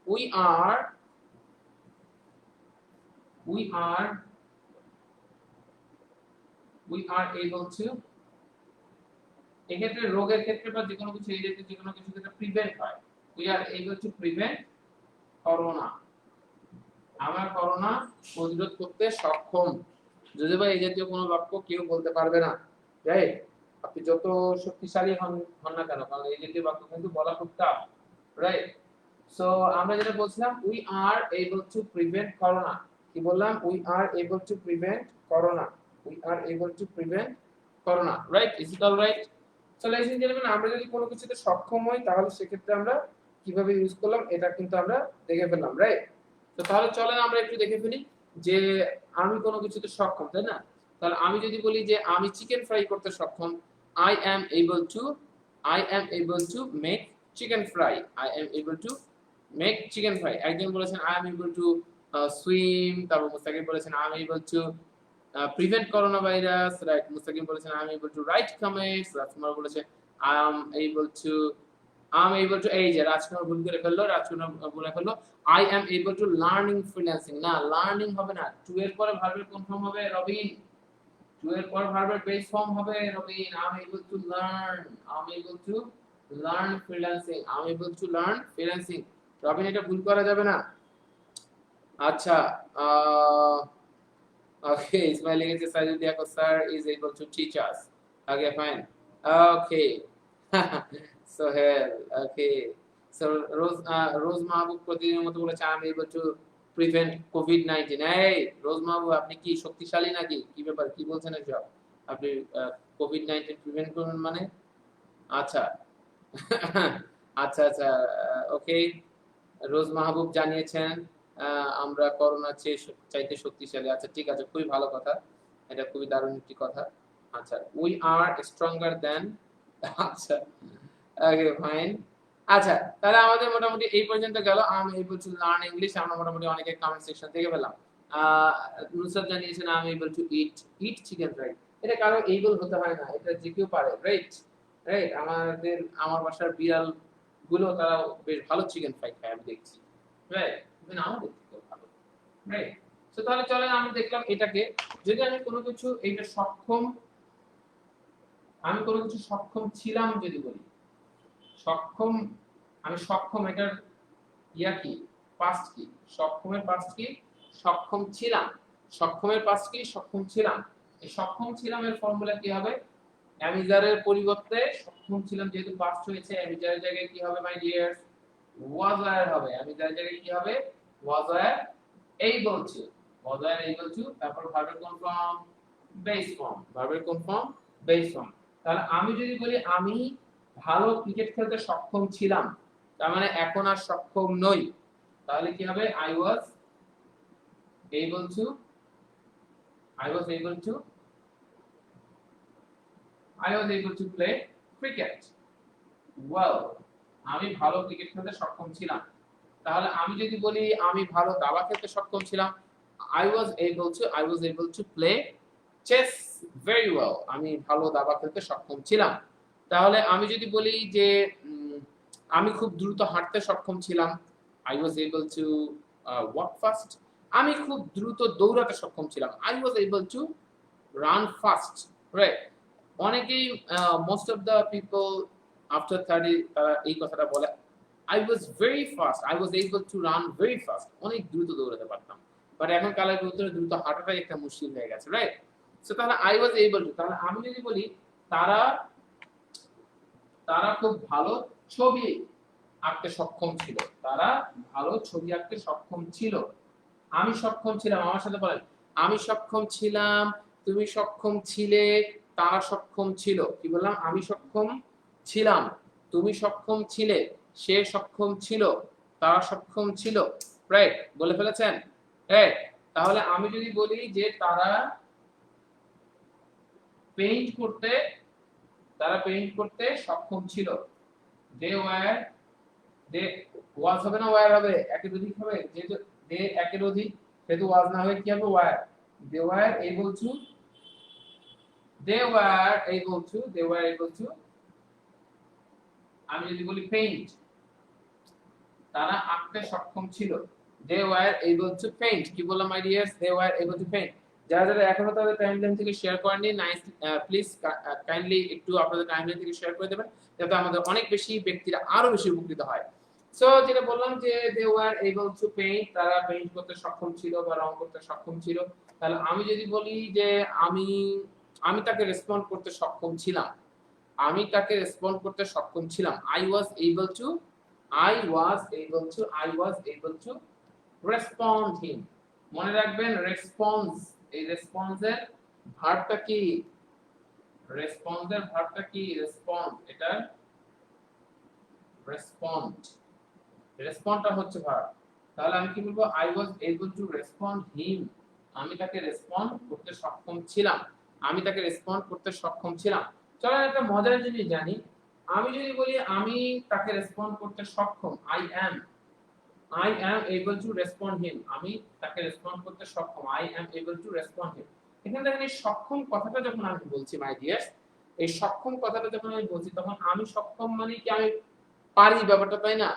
উই আর এবল টু, এক্ষেত্রে রোগের ক্ষেত্রে বা যে কোনো কিছু এই জাতীয় যে কোনো কিছু ক্ষেত্রে প্রিভেন্ট হয়, we are able to prevent corona, আমরা করোনা প্রতিরোধ করতে সক্ষম। যদি বা এই জাতীয় কোনো বাক্য কেউ বলতে পারবে না, রাইট? আপনি যত শক্তিশালী হন না কেন, কারণ এই জাতীয় বাক্য কিন্তু বলা খুব টাফ, রাইট? সো আমরা যেটা বলছিলাম we are able to prevent corona, কি বললাম, we are able to prevent corona, we are able to prevent corona, right? Is it all right? So ladies and gentlemen, আমরা যদি কোনো কিছুতে সক্ষম হই তাহলে সেক্ষেত্রে আমরা কিভাবে ইউজ করলাম এটা কিন্তু আমরা দেখে ফেললাম, রাইট? তো তাহলে চলেন আমরা একটু দেখে ফেলি যে আমি কোনো কিছুতে সক্ষম, তাই না? তাহলে আমি যদি বলি যে আমি চিকেন ফ্রাই করতে সক্ষম, I am able to make chicken fry. I am able to make chicken fry. একজন বলেছেন I am able to swim, তারপর মুস্তাকিম বলেছেন I am able to prevent coronavirus, right? মুস্তাকিম বলেছেন I am able to write comments, রাজকুমার বলেছে I am able to এই যে রাজকুমার ভুল করে ফেললো, রাজকুমার বলে ফেললো I am able to learning freelancing, না লার্নিং হবে না, টু এর পরে ভার্বের কোন ফর্ম হবে রবিন? টু এর পর ভার্বের বেস ফর্ম হবে Robin. I am able to learn, I am able to learn freelancing, I am able to learn freelancing, Robin এটা ভুল করা যাবে না। আচ্ছা okay, ইসমাইল লিখেছে Saidul Yakub sir is able to teach us. Okay, fine. Okay. Sohail, okay. So Rose Mahbub প্রতিদিনের মতো বলেছে I am able to prevent COVID-19. এই রোজ মাহবুব আপনি কি শক্তিশালী নাকি? কি ব্যাপার, কি বলছেন এসব? আপনি COVID-19 প্রিভেন্ট করবেন মানে? আচ্ছা আচ্ছা আচ্ছা ওকে। রোজ মাহবুব জানিয়েছেন আমরা করোনা চাইতে শক্তিশালী। আচ্ছা ঠিক আছে, খুবই ভালো কথা, এটা খুবই দারুণ একটি কথা। আচ্ছা উই আর স্ট্রঙ্গার দ্যান, আচ্ছা ওকে ফাইন। আচ্ছা তাহলে আমাদের মোটামুটি এই পর্যন্ত গেল I am able to learn English. আমরা মোটামুটি অনেকে কমেন্ট সেকশন থেকে পেলাম। নুসরাত জানিয়েছেন I am able to it chicken fry. এটা কারো এবল হতে হয় না, এটা যে কেউ পারে, রাইট? রাইট, আমার বাসার বিড়াল গুলো তারা বেশ ভালো চিকেন ফ্রাই খায় আমি দেখছি, রাইট? ইভেন আমাদের থেকেও ভালো, রাইট? সো তাহলে চলেন আমি দেখলাম এটাকে, যদি আমি কোনো কিছু এইটা সক্ষম, আমি কোনো কিছু সক্ষম ছিলাম যদি বলি, সক্ষম, আমি সক্ষম, এটার ইয়া কি, পাস্ট কি? সক্ষমের পাস্ট কি? সক্ষম ছিলাম। সক্ষমের পাস্ট কি? সক্ষম ছিলাম। এই সক্ষম ছিলাম এর ফর্মুলা কি হবে? অ্যামিজারের পরিবর্তে সক্ষম ছিলাম যেহেতু পাস্ট হয়েছে, অ্যামিজারের জায়গায় কি হবে মাই ডিয়ার? ওয়াজ ওয়্যার হবে। অ্যামিজারের জায়গায় কি হবে? ওয়াজ ওয়্যার এইবল টু। ওয়াজ ওয়্যার এইবল টু, তারপর ভার্বের কোন ফর্ম? Base form. ভার্বের কোন ফর্ম? Base form. তাহলে আমি যদি বলি আমি ভালো ক্রিকেট খেলতে সক্ষম ছিলাম, তার মানে এখন আর সক্ষম নই, তাহলে কি হবে? I was able to play cricket well. আমি ভালো ক্রিকেট খেলতে সক্ষম ছিলাম। তাহলে আমি যদি বলি আমি ভালো দাবা খেলতে সক্ষম ছিলাম, I was able to play chess very well. আমি ভালো দাবা খেলতে সক্ষম ছিলাম। তাহলে আমি যদি বলি যে আমি খুব দ্রুত হাঁটতে সক্ষম ছিলাম, I was able to walk fast. আমি খুব দ্রুত দৌড়াতে সক্ষম ছিলাম, I was able to run fast, right? অনেকেই most of the people after 30 তারা এই কথাটা বলে I was very fast, I was able to run very fast. অনেক দ্রুত দৌড়াতে পারতাম, বাট এখন কালের ভিতরে দ্রুত হাঁটাটাই একটা মুশকিল হয়ে গেছে, রাইট? সো তাহলে I was able to, তাহলে আমি যদি বলি তারা খুব ভালো ছবি আঁকতে সক্ষম ছিল, তারা ভালো ছবি আঁকতে সক্ষম ছিল। আমি সক্ষম ছিলাম, আমার সাথে বলেন, আমি সক্ষম ছিলাম, তুমি সক্ষম ছিলে, তারা সক্ষম ছিল। কি বললাম? আমি সক্ষম ছিলাম, তুমি সক্ষম ছিলে, সে সক্ষম ছিল, তারা সক্ষম ছিল, রাইট? বলে ফেলেছেন, রাইট? তাহলে আমি যদি বলি যে তারা পেইন্ট করতে সক্ষম ছিল, দে ওয়াজ হবে না ওয়্যার হবে? একের অধিক হবে, যেহেতু দে একের অধিক সেহেতু ওয়াজ না হবে কি হবে? Were. They were able to আমি যদি বলি পেইন্ট, তারা আঁকতে সক্ষম ছিল, they were able to paint. কি বললাম my dears? They were able to paint. যারা যারা এখনো তাদের টাইমলাইন থেকে শেয়ার করেননি, নাইস, প্লিজ কাইন্ডলি একটু আপনাদের টাইমলাইন থেকে শেয়ার করে দেবেন, যাতে আমাদের অনেক বেশি ব্যক্তিরা আরো বেশি উপকৃত হয়। সো যেটা বললাম যে they were able to paint, তারা পেইন্ট করতে সক্ষম ছিল বা রং করতে সক্ষম ছিল। তাহলে আমি যদি বলি যে আমি তাকে রেসপন্ড করতে সক্ষম ছিলাম, আমি তাকে রেসপন্ড করতে সক্ষম ছিলাম, I was able to respond him. মনে রাখবেন রেসপন্স, এই রেসপন্সের ভার্বটা কি, রেসপন্সের ভার্বটা কি, রেসপন্ড, এটা রেসপন্ড, রেসপন্ডটা হচ্ছে ভার্ব। তাহলে আমি কি বলবো, I was able to respond him, আমি তাকে রেসপন্ড করতে সক্ষম ছিলাম, আমি তাকে রেসপন্ড করতে সক্ষম ছিলাম। চলো একটা মজার জিনিস জানি, আমি যদি বলি আমি তাকে রেসপন্ড করতে সক্ষম, I am able to respond him, আমি তাকে রেসপন্ড করতে সক্ষম, I am able to respond him। এখানে দেখেন এই সক্ষম কথাটা যখন আমি বলছি মাই ডিয়ার্স, এই সক্ষম কথাটা যখন আমি বলছি তখন আমি সক্ষম মানে কি আমি পারি ব্যাপারটা, তাই না?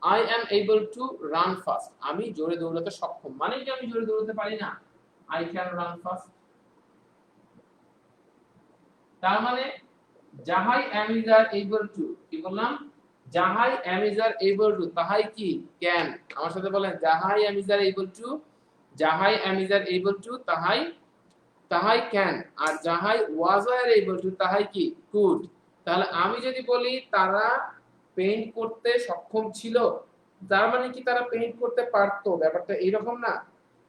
I am able to run fast, আমি জোরে দৌড়াতে সক্ষম মানে কি আমি জোরে দৌড়াতে পারি না, I can run fast। তার মানে যাহাই am is are able to, কি বললাম, যাহাই am is are able to তাহাই কি can, আমার সাথে বলেন যাহাই am is are able to, যাহাই am is are able to তাহাই তাহাই can, আর যাহাই was are able to তাহাই কি could। তাহলে আমি যদি বলি তারা পেইন্ট করতে সক্ষম ছিল, তার মানে কি তারা পেইন্ট করতে পারতো, ব্যাপারটা এইরকম না,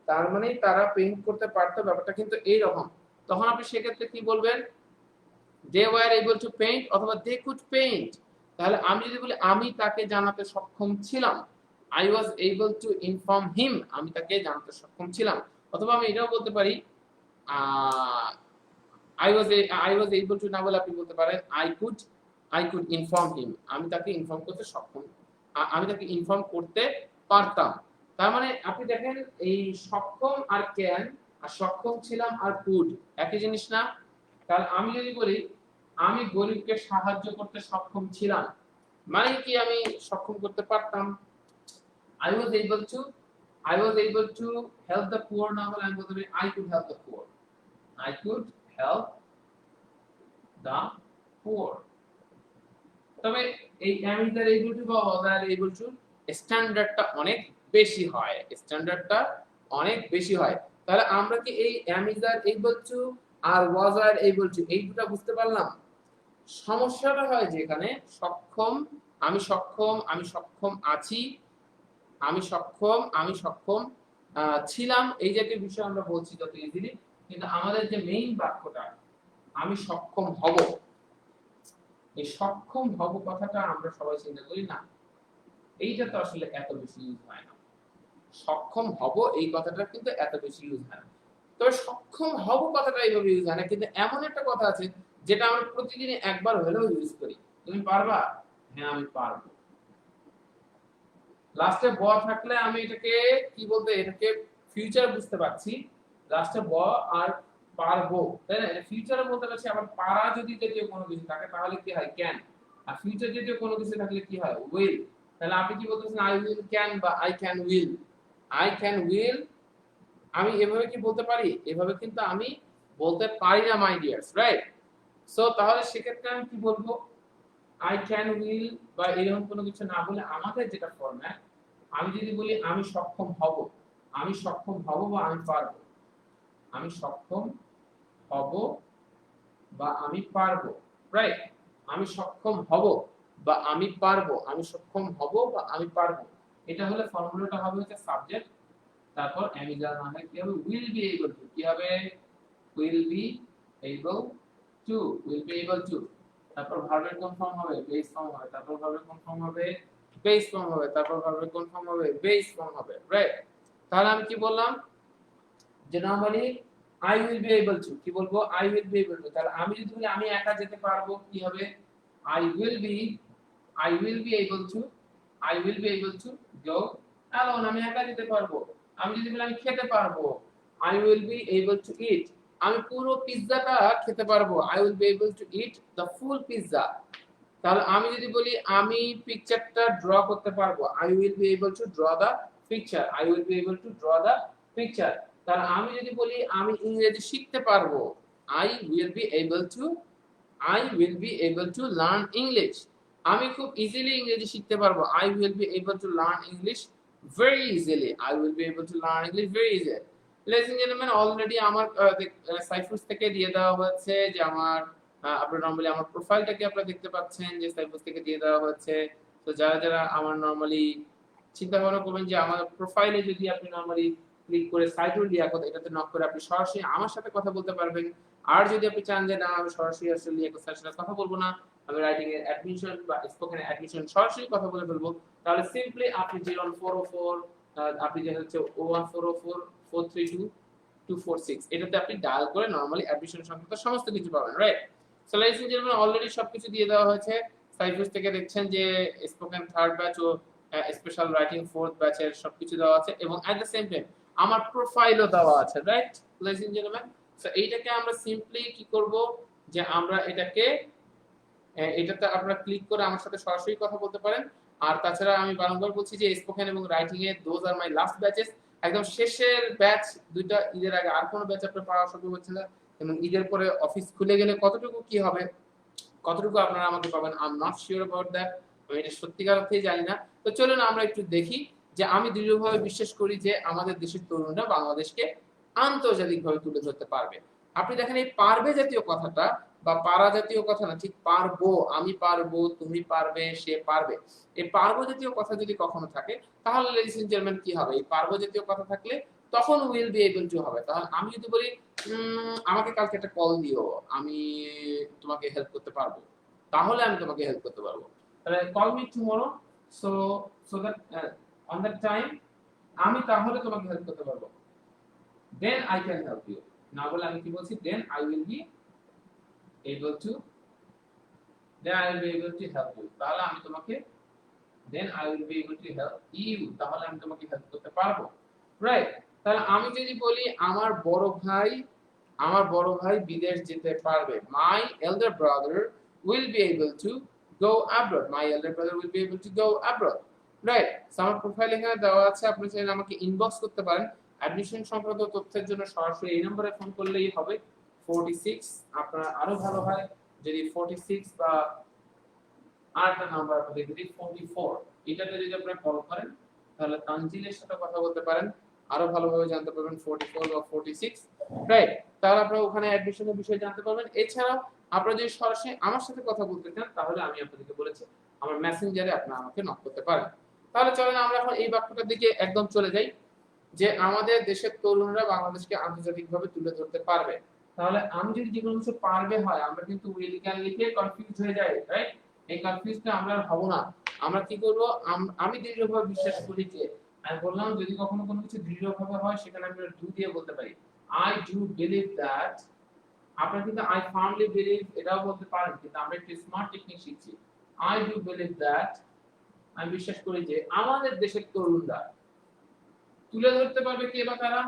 তার মানে তারা পেইন্ট করতে পারতো, ব্যাপারটা কিন্তু এইরকম। তখন আপনি সেক্ষেত্রে কি বলবেন, they were able to paint অথবা they could paint। তাহলে আমি যদি বলি আমি তাকে জানাতে সক্ষম ছিলাম, I was able to inform him, আমি তাকে জানাতে সক্ষম ছিলাম। অথবা আমি এটাও বলতে পারি I was able to না বলে আপনি বলতে পারেন I could inform him, আমি তাকে ইনফর্ম করতে সক্ষম, আমি তাকে ইনফর্ম করতে পারতাম। তার মানে আপনি দেখেন এই সক্ষম আর ক্যান আর সক্ষম ছিলাম আর কুড একই জিনিস না। তাহলে আমি যদি বলি আমি গরিবকে সাহায্য করতে সক্ষম ছিলাম, মানে কি আমি সক্ষম করতে পারতাম, I was able to help the poor না বলে আমি বলতে পারি I could help the poor, I could help the poor। তবে এই am is are able to বা was are able to স্ট্যান্ডার্ডটা অনেক বেশি হয়, স্ট্যান্ডার্ডটা অনেক বেশি হয়। তাহলে আমরা কি এই am is are able to R was are able to এই দুটো বুঝতে পারলাম। সমস্যাটা হয় যেখানে সক্ষম, আমি সক্ষম, আমি সক্ষম আছি, আমি সক্ষম, আমি সক্ষম ছিলাম, এই জাতীয় বিষয় আমরা বলছি যত ইজিলি, কিন্তু আমাদের যে মেইন বাক্যটা আমি সক্ষম হব, এই সক্ষম হব কথাটা আমরা সবাই চিন্তা করি না, এইটা তো আসলে এত বেশি ইউজ হয় না। সক্ষম হব এই কথাটা কিন্তু এত বেশি ইউজ হয় না। তবে সক্ষম হব কথাটা এইভাবে ইউজ হয় না, কিন্তু এমন একটা কথা আছে যেটা আমরা প্রতিদিন একবার হলেও ইউজ করি, তুমি পারবা, হ্যাঁ আমি পারবো। লাস্টে ব থাকলে আমি এটাকে কি বলতে, এটাকে ফিউচার বুঝতে পারছি, লাস্টে ব আর পারবো, তাই না? ফিউচারে বলতে পারছি। আবার পারা যদি জাতীয় কোনো কিছু থাকে তাহলে কি হয় ক্যান, আর ফিউচার জাতীয় কোনো কিছু থাকলে কি হয় উইল। তাহলে আপনি কি বলতেছেন আই উইল ক্যান বা I can will, I can will আমি এভাবে কি বলতে পারি, এভাবে কিন্তু আমি বলতে পারি না মাই ডিয়ার্স, রাইট? সো তাহলে সেক্ষেত্রে আমি কি বলবো, আই ক্যান উইল বা এরকম কোনো কিছু না বলে আমাদের যেটা ফরম্যাট, আমি যদি বলি আমি সক্ষম হব, আমি সক্ষম হব বা আমি পারবো, আমি সক্ষম হব বা আমি পারবো, রাইট? আমি সক্ষম হব বা আমি পারবো, আমি সক্ষম হব বা আমি পারবো, এটা হলে ফর্মুলাটা হবে হচ্ছে সাবজেক্ট, তারপর am is are না হয় কি হবে will be able to, কি হবে will be able to, will be able to, তারপর ভার্বের কোন ফর্ম হবে বেস ফর্ম হবে, তারপর ভার্বের কোন ফর্ম হবে বেস ফর্ম হবে, তারপর ভার্বের কোন ফর্ম হবে বেস ফর্ম হবে, রাইট? তাহলে আমি কি বললাম যে normally I will be able to, কি বলবো I will be able to। তাহলে আমি যদি বলি আমি একা যেতে পারবো কি হবে I will be able to, I will be able to go alone, আমি একা যেতে পারবো। আমি যদি বলি আমি খেতে পারবো I will be able to eat, আমি পুরো পিজ্জাটা খেতে পারবো I will be able to eat the full pizza। তাহলে আমি যদি বলি আমি পিকচারটা ড্র করতে পারবো I will be able to draw the picture, I will be able to draw the picture। তাহলে আমি যদি বলি আমি ইংরেজি শিখতে পারবো I will be able to, I will be able to learn English, আমি খুব ইজিলি ইংরেজি শিখতে পারবো I will be able to learn English very easily, I will be able to learn English very easily। Ladies and gentlemen, already আমার সাইফুস থেকে দিয়ে দেওয়া হয়েছে যে আমার আপনারা নরমালি আমার প্রোফাইলটাকে আপনারা দেখতে পাচ্ছেন যে সাইফুস থেকে দিয়ে দেওয়া হয়েছে। তো যারা যারা আমার নরমালি চিন্তা ভাবনা করবেন যে আমার প্রোফাইলে যদি আপনি নরমালি ক্লিক করে সাইদুল লিয়াকত এটাতে নক করে আপনি সরাসরি আমার সাথে কথা বলতে পারবেন। আর যদি আপনি চান যে না আমি সরাসরি আসলে লিয়াকত স্যারের সাথে কথা বলবো না, আমি রাইটিং এর অ্যাডমিশন বা স্পোকেন অ্যাডমিশন সরাসরি কথা বলে ফেলবো, তাহলে সিম্পলি আপনি 01404 আপনি যে হচ্ছে 01404 432 246 এটাতে আপনি ডায়াল করে নরমালি অ্যাডমিশন সংক্রান্ত সমস্ত কিছু পাবেন, right? So ladies and gentlemen already সবকিছু দিয়ে দেওয়া হয়েছে। সাইফুস থেকে দেখছেন যে স্পোকেন থার্ড ব্যাচ ও স্পেশাল রাইটিং ফোর্থ ব্যাচের সবকিছু দেওয়া আছে এবং এট দ্য সেম টাইম আমার প্রোফাইলও দেওয়া আছে, right ladies and gentlemen? So এইটাকে আমরা সিম্পলি কি করব যে আমরা এটাতে আপনারা ক্লিক করে আমার সাথে সরাসরি কথা বলতে পারেন। আর তাছাড়া আমি বারংবার বলছি যে স্পোকেন এবং writing A those are my last batches, একদম শেষের ব্যাচ দুইটা, ঈদের আগে আর কোনো ব্যাচ আপনারা পাওয়া সম্ভব হচ্ছে না এবং ঈদের পরে অফিস খুলে গেলে কতটুকু কি হবে, কতটুকু আপনারা আমাকে পাবেন, I am not sure about that, আমি এটা সত্যিকার অর্থেই জানি না। তো চলুন আমরা একটু দেখি যে আমি দৃঢ়ভাবে বিশ্বাস করি যে আমাদের দেশের তরুণরা বাংলাদেশকে আন্তর্জাতিকভাবে তুলে ধরতে পারবে। আপনি দেখেন এই পারবে জাতীয় কথাটা বা পারা জাতীয় কথা না, ঠিক পারবো, আমি পারবো, তুমি পারবে, সে পারবে, এই পারবো জাতীয় কথা যদি কখনো থাকে তাহলে ladies and gentlemen কি হবে, এই পারবো জাতীয় কথা থাকলে তখন উইল বি এবল টু হবে। তাহলে আমি যদি বলি আমাকে কালকে একটা কল দিও, আমি তোমাকে হেল্প করতে পারবো, তাহলে আমি তোমাকে হেল্প করতে পারবো। তাহলে call me tomorrow, so so that on that time আমি তাহলে তোমাকে হেল্প করতে পারবো, then I can help you. না বলে আমি কি বলছি, then I will be able to, then I will be able to help you, তাহলে আমি তোমাকে, then I will be able to help you, তাহলে আমি তোমাকে হেল্প করতে পারবো, রাইট? তাহলে আমি যদি বলি আমার বড় ভাই বিদেশ যেতে পারবে, my elder brother will be able to go abroad, my elder brother will be able to go abroad, right? So আমার প্রোফাইল এখানে দেওয়া আছে, আপনি চাইলে আমাকে ইনবক্স করতে পারেন অ্যাডমিশন সংক্রান্ত তথ্যের জন্য, সরাসরি এই নম্বরে ফোন করলেই হবে 46, আপনার আরো ভালো হয় যদি 46 বা আরেকটা নাম্বার আপনাদের যদি 44, এটাতে যদি আপনারা কল করেন তাহলে তানজিলের সাথে কথা বলতে পারেন, আরো ভালোভাবে জানতে পারবেন 44 বা 46, রাইট? তাহলে আপনারা ওখানে অ্যাডমিশনের বিষয়ে জানতে পারবেন। এছাড়াও আপনারা যদি সরাসরি আমার সাথে কথা বলতে চান তাহলে আমি আপনাদেরকে বলেছি আমার মেসেঞ্জারে আপনারা আমাকে নক করতে পারেন। তাহলে চলেন আমরা এখন এই বাক্যটার দিকে একদম চলে যাই যে আমাদের দেশের তরুণরা বাংলাদেশকে আন্তর্জাতিকভাবে তুলে ধরতে পারবে। তাহলে আমি যদি যে কোনো কিছু পারবে হয় আমরা কিন্তু উইল ক্যান লিখে কনফিউজ হয়ে যাই, রাইট? এই কনফিউজটা আমরা আর হব না। আমরা কি করব, আমি দৃঢ়ভাবে বিশ্বাস করি যে, আমি বললাম যদি কখনো কোনো কিছু দৃঢ়ভাবে হয় সেখানে আমরা ডু দিয়ে বলতে পারি, আই ডু বিলিভ দ্যাট। আপনারা কিন্তু আই ফার্মলি বিলিভ এটাও বলতে পারেন, কিন্তু আমরা একটু স্মার্ট টেকনিক শিখছি। আই ডু বিলিভ দ্যাট, আমি বিশ্বাস করি যে আমাদের দেশের তরুণরা তুলে ধরতে পারবে, কে বা কারা?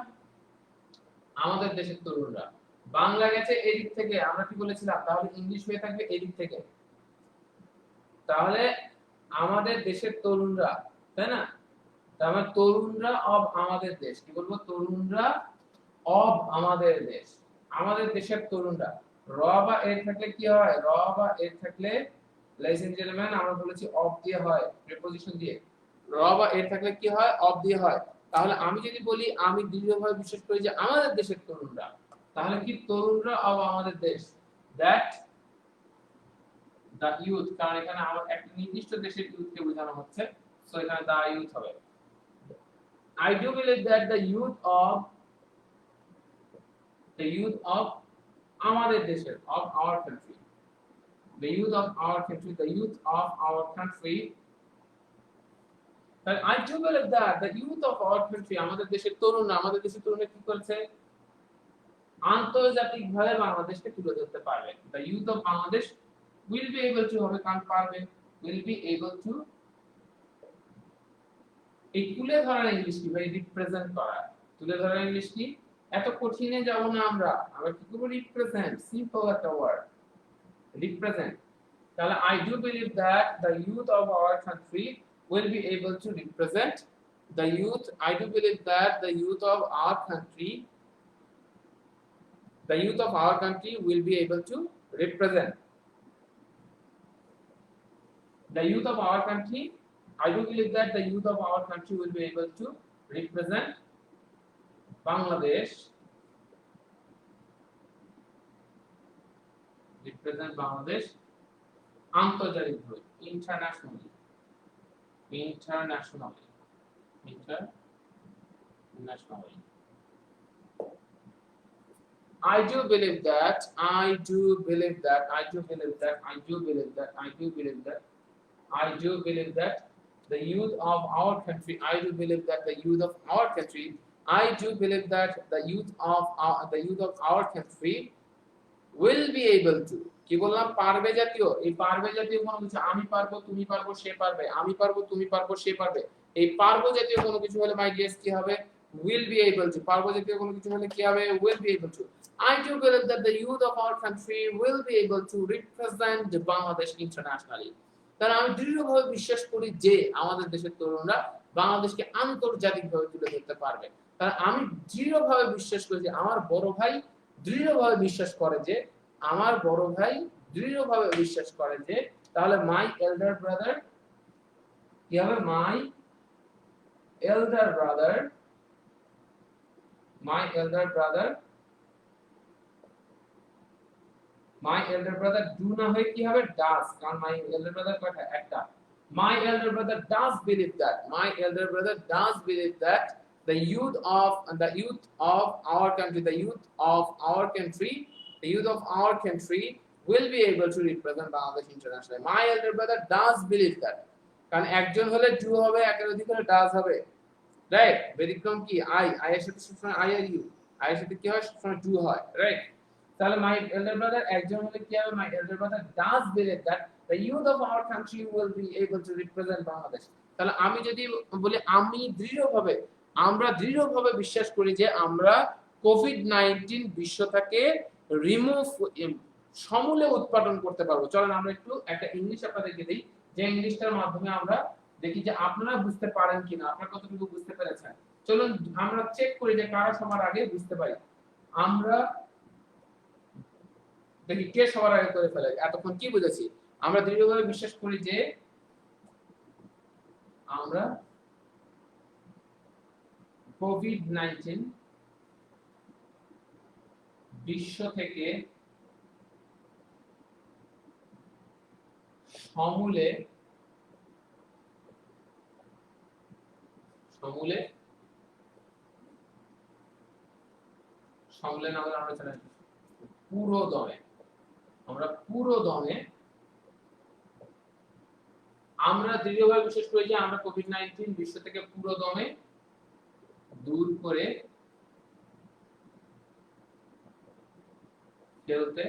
আমাদের দেশের তরুণরা। বাংলা গেছে এদিক থেকে, আমরা কি বলেছিলাম, তাহলে ইংলিশ হয়ে থাকবে এদিক থেকে, তাহলে আমাদের দেশের তরুণরা, তাই না? তাহলে তরুণরা অব আমাদের দেশ, কি বলবো, তরুণরা অব আমাদের দেশ, আমাদের দেশের তরুণরা। র বা এর থাকলে কি হয়, র বা এর থাকলে ladies and gentlemen আমরা বলেছি অব দিয়ে হয়, প্রিপজিশন দিয়ে। র বা এর থাকলে কি হয়, অব দিয়ে হয়। তাহলে আমি যদি বলি আমি দৃঢ়ভাবে বিশ্বাস করি যে আমাদের দেশের তরুণরা, তাহলে কি তরুণরা অব আমাদের দেশ, দ্যাট দা ইউথ, কারণ এখানে আমার একটা নির্দিষ্ট দেশের ইউথকে বোঝানো হচ্ছে, সো এখানে দা ইউথ হবে। I do believe that the youth of আমাদের দেশের, of our country, the youth of our country, the youth of our country, that I do believe that the youth of our country, আমাদের দেশের তরুণরা, আমাদের দেশের তরুণরা কি করছে, আন্তর্জাতিকভাবে বাংলাদেশকে তুলে ধরতে পারবে। The youth of Bangladesh will be able to হবে, কারণ পারবে, will be able to, এই তুলে ধরার ইংলিশ কি ভাই, রিপ্রেজেন্ট করা। তুলে ধরার ইংলিশ কি, এত কঠিনে যাব না আমরা কি করব, রিপ্রেজেন্ট, সিম্পল একটা ওয়ার্ড, রিপ্রেজেন্ট। তাহলে I do believe that the youth of our country will be able to represent, the youth, I do believe that the youth of our country, the youth of our country will be able to represent, the youth of our country, I do believe that the youth of our country will be able to represent Bangladesh, আন্তর্জাতিকভাবে, internationally, internationally, I do believe that, I do believe that, I do believe that, I do believe that, I do believe that, I do believe that the youth of our country, I do believe that the youth of our country, I do believe that the youth of our country will be able to, কি বললাম, পারবে জাতীয়, এই পারবে জাতীয় কোনো কিছু, আমি পারবো তুমি পারবো সে পারবে, আমি পারবো তুমি পারবো সে পারবে, এই পারবো জাতীয় কোনো কিছু হলে মাই গেস কি হবে, will be able to, পারবো জাতীয় কোনো কিছু হলে কি হবে, will be able to। I do believe that the youth of our country will be able to represent Bangladesh internationally। কারণ আমি দৃঢ়ভাবে বিশ্বাস করি যে আমাদের দেশের তরুণরা বাংলাদেশকে আন্তর্জাতিকভাবে তুলে ধরতে পারবে। কারণ আমি দৃঢ়ভাবে বিশ্বাস করি যে আমার বড় ভাই দৃঢ়ভাবে বিশ্বাস করে যে, আমার বড় ভাই দৃঢ়ভাবে বিশ্বাস করে যে, তাহলে মাই এল্ডার ব্রাদার কি হবে, my elder brother, my elder brother, my elder brother do না হয়ে কি হবে, ডাজ, কারণ মাই এল্ডার ব্রাদার কয়টা, একটা। My elder brother does believe that, my elder brother does believe that the youth of our country, the youth of our country, the youth of our country will be able to represent Bangladesh internationally। My elder brother does believe that, কারণ একজন হলে ডু হবে, একের অধিক হলে ডাজ হবে, রাইট। ব্যতিক্রম কি, আই এর সাথে সবসময় আই আর ইউ, আই এর সাথে কি হয়, সবসময় ডু হয়, রাইট। তাহলে মাই এল্ডার ব্রাদার একজন হলে কি হবে, my elder brother does believe that the youth of our country will be able to represent Bangladesh। তাহলে আমি যদি বলি আমরা দৃঢ়ভাবে বিশ্বাস করি যে আমরা কোভিড-19 বিশ্ব থেকে রিমুভ, সমূলে উৎপাদন করতে পারবো। চলেন আমরা একটু একটা ইংলিশ আপনাদেরকে দেই, যে ইংলিশটার মাধ্যমে আমরা দেখি যে আপনারা বুঝতে পারেন কিনা, আপনারা কতটুকু বুঝতে পেরেছেন। চলুন আমরা চেক করি যে কারা সবার আগে বুঝতে পারি। আমরা দেখি কে সবার আগে করে ফেলে। এতক্ষণ কি বুঝেছি, আমরা দৃঢ়ভাবে বিশ্বাস করি যে আমরা কোভিড-19 বিশ্ব থেকে সমূলে না বলে আমরা চাই পুরো দমে আমরা দৃঢ়ভাবে বিশ্বাস করি যে আমরা কোভিড-19 বিশ্ব থেকে পুরো দমে দূর করে ফেলতে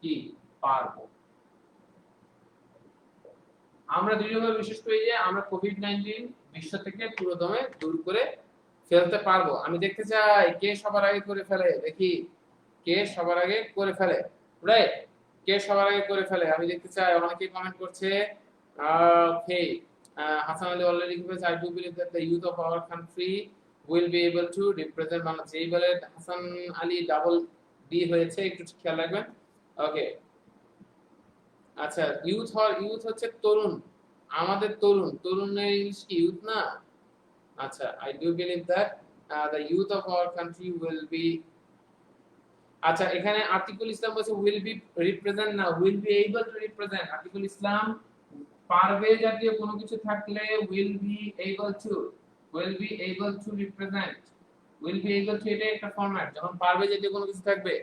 কি পারবো। আমরা দৃঢ়ভাবে বিশ্বাস করি যে আমরা কোভিড-19 বিশ্ব থেকে পুরো দমে দূর করে ফেলতে পারবো। আমি দেখতে চাই কে সবার আগে করে ফেলে, দেখি কে সবার আগে করে ফেলে, রাইট, কে সবার আগে করে ফেলে আমি দেখতে চাই। অনেকে কমেন্ট করছে, ওকে, হাসান আলী অলরেডি লিখেছে I do believe that the youth of our country will be able to represent Bangladesh। এই বলে হাসান আলী ডাবল ডি হয়েছে, একটু খেয়াল রাখবেন, ওকে। আচ্ছা, ইউথ হচ্ছে তরুণ, আমাদের তরুণের ইংলিশ কি ইউথ না? আচ্ছা, I do believe that the youth of our country will be, আচ্ছা এখানে আতিকুল ইসলাম বলছে will be represent না, will be able to represent। Atikul ইসলাম, পারবে জাতীয় কোনো কিছু থাকলে will be able to represent, will be able to এটা একটা ফরম্যাট। যখন পারবে জাতীয় কোনো কিছু থাকবে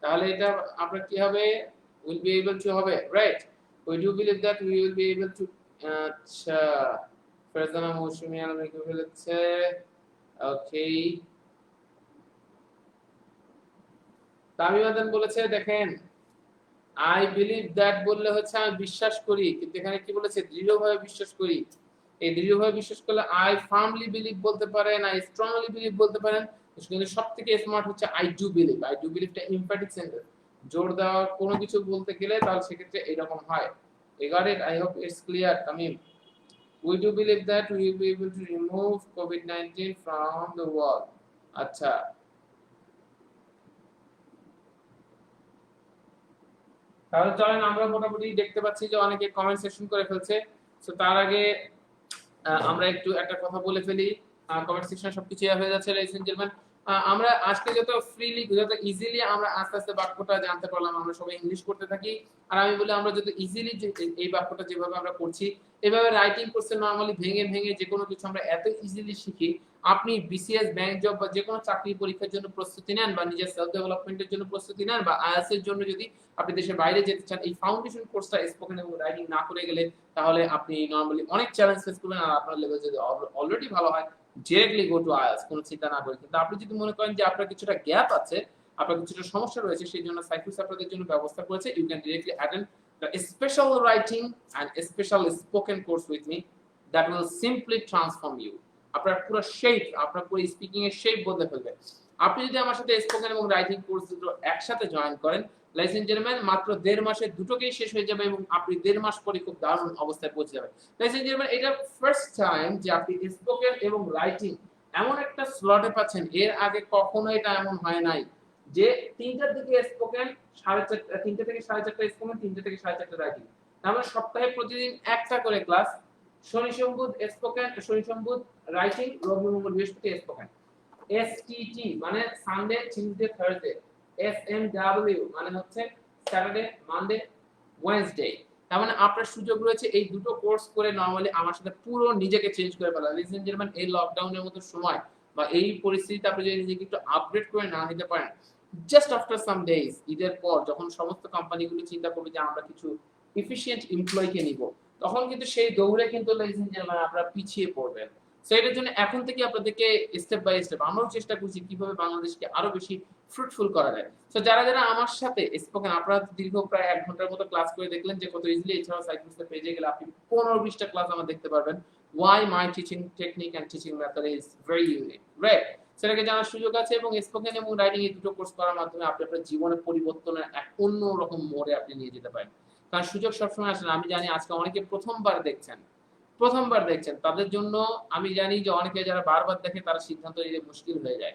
তাহলে এটা আপনার কি হবে, will be able to হবে, right. we do believe that we will be able to, আচ্ছা ফেরজানা মৌসুমী আলম লিখে ফেলেছে, ওকে। তামিম আদন বলেছে, দেখেন I believe that বললে হচ্ছে আমি বিশ্বাস করি, কিন্তু এখানে কি বলেছে, দৃঢ়ভাবে বিশ্বাস করি। এই দৃঢ়ভাবে বিশ্বাস করলে I firmly believe বলতে পারেন, I strongly believe বলতে পারেন, কিন্তু সবথেকে স্মার্ট হচ্ছে I do believe। I do believe টা emphatic sentence, জোর দেওয়া কোনো কিছু বলতে গেলে তাহলে সেক্ষেত্রে এরকম হয়। You got it? I hope it's clear, Tamim. We do believe that we will be able to remove COVID-19 from the world। আচ্ছা, তাহলে চলেন আমরা মোটামুটি দেখতে পাচ্ছি যে অনেকে কমেন্ট সেকশন করে ফেলছে। সো তার আগে আমরা একটু একটা কথা বলে ফেলি, কমেন্ট সেকশনে সবকিছু হয়ে যাচ্ছে, ladies and gentlemen। আমরা আজকে যত ফ্রিলি যত ইজিলি আমরা আস্তে আস্তে বাক্যটা জানতে পারলাম, আমরা সবাই ইংলিশ করতে থাকি, আর আমি বলি আমরা যত ইজিলি এই বাক্যটা যেভাবে আমরা করছি এভাবে রাইটিং করছে নরমালি ভেঙে ভেঙে যে কোনো কিছু আমরা এত ইজিলি শিখি। আপনি বিসিএস, ব্যাংক জব বা যে কোনো চাকরি পরীক্ষার জন্য প্রস্তুতি নেন বা নিজের সেলফ ডেভেলপমেন্টের জন্য প্রস্তুতি নেন বা আইএলটিএস এর জন্য যদি আপনি দেশের বাইরে যেতে চান, এই ফাউন্ডেশন কোর্সটা স্পোকেন এবং রাইটিং না করে গেলে তাহলে আপনি নরমালি অনেক চ্যালেঞ্জ ফেস করবেন। আর আপনার লেভেল যদি অলরেডি ভালো হয়, ডিরেক্টলি গো টু আইএলটিএস, কোনো চিন্তা না করে। কিন্তু আপনি যদি মনে করেন যে আপনার কিছুটা গ্যাপ আছে, আপনার কিছুটা সমস্যা রয়েছে, সেই জন্য সাইফুস আপনাদের জন্য ব্যবস্থা করেছে, you can directly attend the special writing and special spoken course with me that will simply transform you. আপনার পুরো শেপ, আপনার পুরো স্পিকিং এর শেপ বদলে ফেলবে। আপনি যদি আমার সাথে স্পোকেন এবং রাইটিং কোর্স দুটো একসাথে জয়েন করেন, লাইস এন্ড জেন্টলম্যান, মাত্র 1.5 মাসে দুটোকেই শেষ হয়ে যাবে এবং আপনি 1.5 মাস পরে খুব দারুণ অবস্থায় পৌঁছে যাবেন। লাইস এন্ড জেন্টলম্যান, এটা ফার্স্ট টাইম যে আপনি স্পোকেন এবং রাইটিং এমন একটা স্লটে পাচ্ছেন, এর আগে কখনো এটা এমন হয় নাই যে 3টার দিকে স্পোকেন, 3টা থেকে 4:30 স্পোকেন, 3টা থেকে 4:30 রাইটিং। তার মানে সপ্তাহে প্রতিদিন একটা করে ক্লাস, শনি সোম বুধ স্পোকেন, শনি সোম বুধ রাইটিং, রবি মঙ্গল বৃহস্পতি স্পোকেন। এসটিটি মানে সানডে টিউসডে থার্সডে, এসএমডব্লিউ মানে হচ্ছে স্যাটারডে মানডে ওয়েডনেসডে। তার মানে আপনার সুযোগ রয়েছে এই দুটো কোর্স করে নরমালি আমার সাথে পুরো নিজেকে চেঞ্জ করে ফেলা। লিসেন এন্ড জেন্টলম্যান, এই লকডাউনের মতো সময় বা এই পরিস্থিতিতে আপনি যদি নিজেকে একটু আপডেট করে না নিতে পারেন, জাস্ট আফটার সাম ডেজ, ঈদের পর যখন সমস্ত কোম্পানিগুলো চিন্তা করবে যে আমরা কিছু এফিশিয়েন্ট এমপ্লয়িকে নিব, তখন কিন্তু সেই দৌড়ে কিন্তু লিসেন এন্ড জেন্টলম্যান আপনারা পিছিয়ে পড়বেন। সো এটার জন্য এখন থেকে আপনাদেরকে স্টেপ বাই স্টেপ আমরাও চেষ্টা করছি কিভাবে বাংলাদেশকে আরো বেশি ফ্রুটফুল করা যায়। সো যারা যারা আমার সাথে স্পোকেন, আপনারা দীর্ঘ প্রায় 1 ঘন্টার মতো ক্লাস করে দেখলেন যে কত ইজিলি, এছাড়াও সাইটুসের পেজে গেলে আপনি 15-20টা ক্লাস আমার দেখতে পারবেন। Why my teaching technique and teaching method is very unique, right? সেটাকে জানার সুযোগ আছে এবং স্পোকেন এবং রাইটিং এই দুটো কোর্স করার মাধ্যমে আপনি আপনার জীবনের পরিবর্তনের এক অন্য রকম মোড়ে আপনি নিয়ে যেতে পারেন। কারণ সুযোগ সবসময় আসে না। আমি জানি আজকে অনেকে প্রথমবার দেখছেন, তাদের জন্য আমি জানি যে অনেকে যারা বারবার দেখে তারা সিদ্ধান্ত নিতে মুশকিল হয়ে যায়।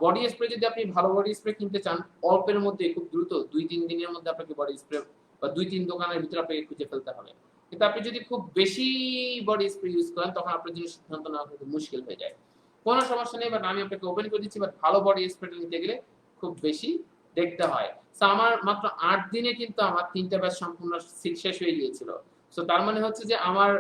বডি স্প্রে যদি আপনি ভালো বডি স্প্রে কিনতে চান, অল্পের মধ্যে খুব দ্রুত 2-3 দিনের মধ্যে আপনাকে বডি স্প্রে বা 2-3 দোকানের ভিতরে আপনাকে খুঁজে ফেলতে হবে। কিন্তু আপনি যদি খুব বেশি বডি স্প্রে ইউজ করেন, তখন আপনার জন্য সিদ্ধান্ত নেওয়া কিন্তু মুশকিল হয়ে যায়। কোনো সমস্যা নেই, বাট আমি আপনাকে ওপেন করে দিচ্ছি, বাট ভালো বডি স্প্রেটা নিতে গেলে খুব বেশি দেখতে হয়। সো আমার মাত্র 8 দিনে কিন্তু আমার 3টা ব্যাচ সম্পূর্ণ শেষ হয়ে গিয়েছিল। সো তার মানে হচ্ছে যে আমার